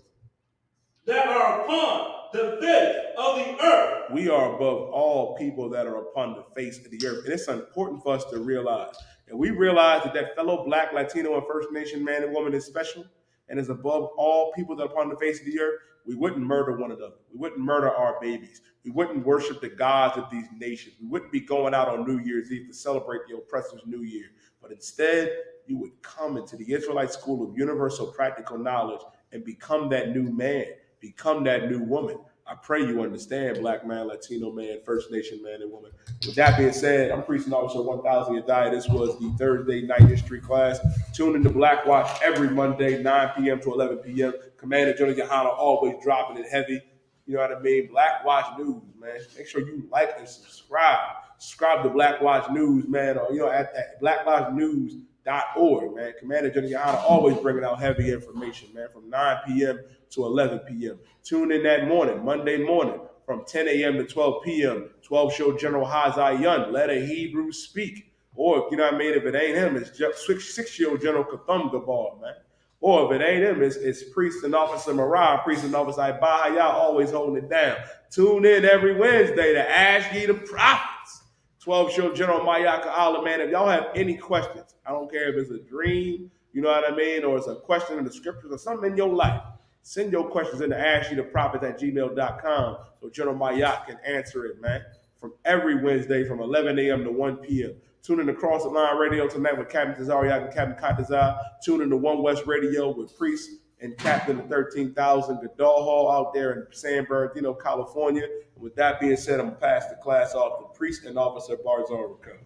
That are upon the face of the earth. We are above all people that are upon the face of the earth. And it's important for us to realize. And we realize that fellow black, Latino, and First Nation man and woman is special and is above all people that are upon the face of the earth. We wouldn't murder one another. We wouldn't murder our babies. We wouldn't worship the gods of these nations. We wouldn't be going out on New Year's Eve to celebrate the oppressor's New Year. But instead, you would come into the Israelite school of universal practical knowledge and become that new man, become that new woman. I pray you understand, black man, Latino man, First Nation man and woman. With that being said, I'm Priest Officer 1000 Yedaya. This was the Thursday night history class. Tune into Black Watch every Monday, 9 p.m. to 11 p.m. Commander General Yohana always dropping it heavy. You know what I mean? Black Watch News, man. Make sure you like and subscribe. Subscribe to Black Watch News, man, or, at blackwatchnews.org, man. Commander General Yohana always bringing out heavy information, man, from 9 p.m. to 11 p.m. Tune in that morning, Monday morning, from 10 a.m. to 12 p.m. 12 show General Hazayan, Let a Hebrew Speak. Or, you know what I mean? If it ain't him, it's 6-year-old General Kathum Gabar, man. Or if it ain't him, it's Priest and Officer Marah, Priest and Officer Ibahaya, always holding it down. Tune in every Wednesday to Ask Ye the Prophets. 12 show General Mayaka Allah, man. If y'all have any questions, I don't care if it's a dream, you know what I mean, or it's a question in the scriptures or something in your life. Send your questions in to AskYeTheProphets@gmail.com so General Mayak can answer it, man. From every Wednesday from 11 a.m. to 1 p.m. Tune in to Cross the Line Radio tonight with Captain Tazariak and Captain Katazar. Tune in to One West Radio with Priest and Captain of 13,000 Goodall Hall out there in San Bernardino, California. And with that being said, I'm going to pass the class off to Priest and Officer Barzar Rico.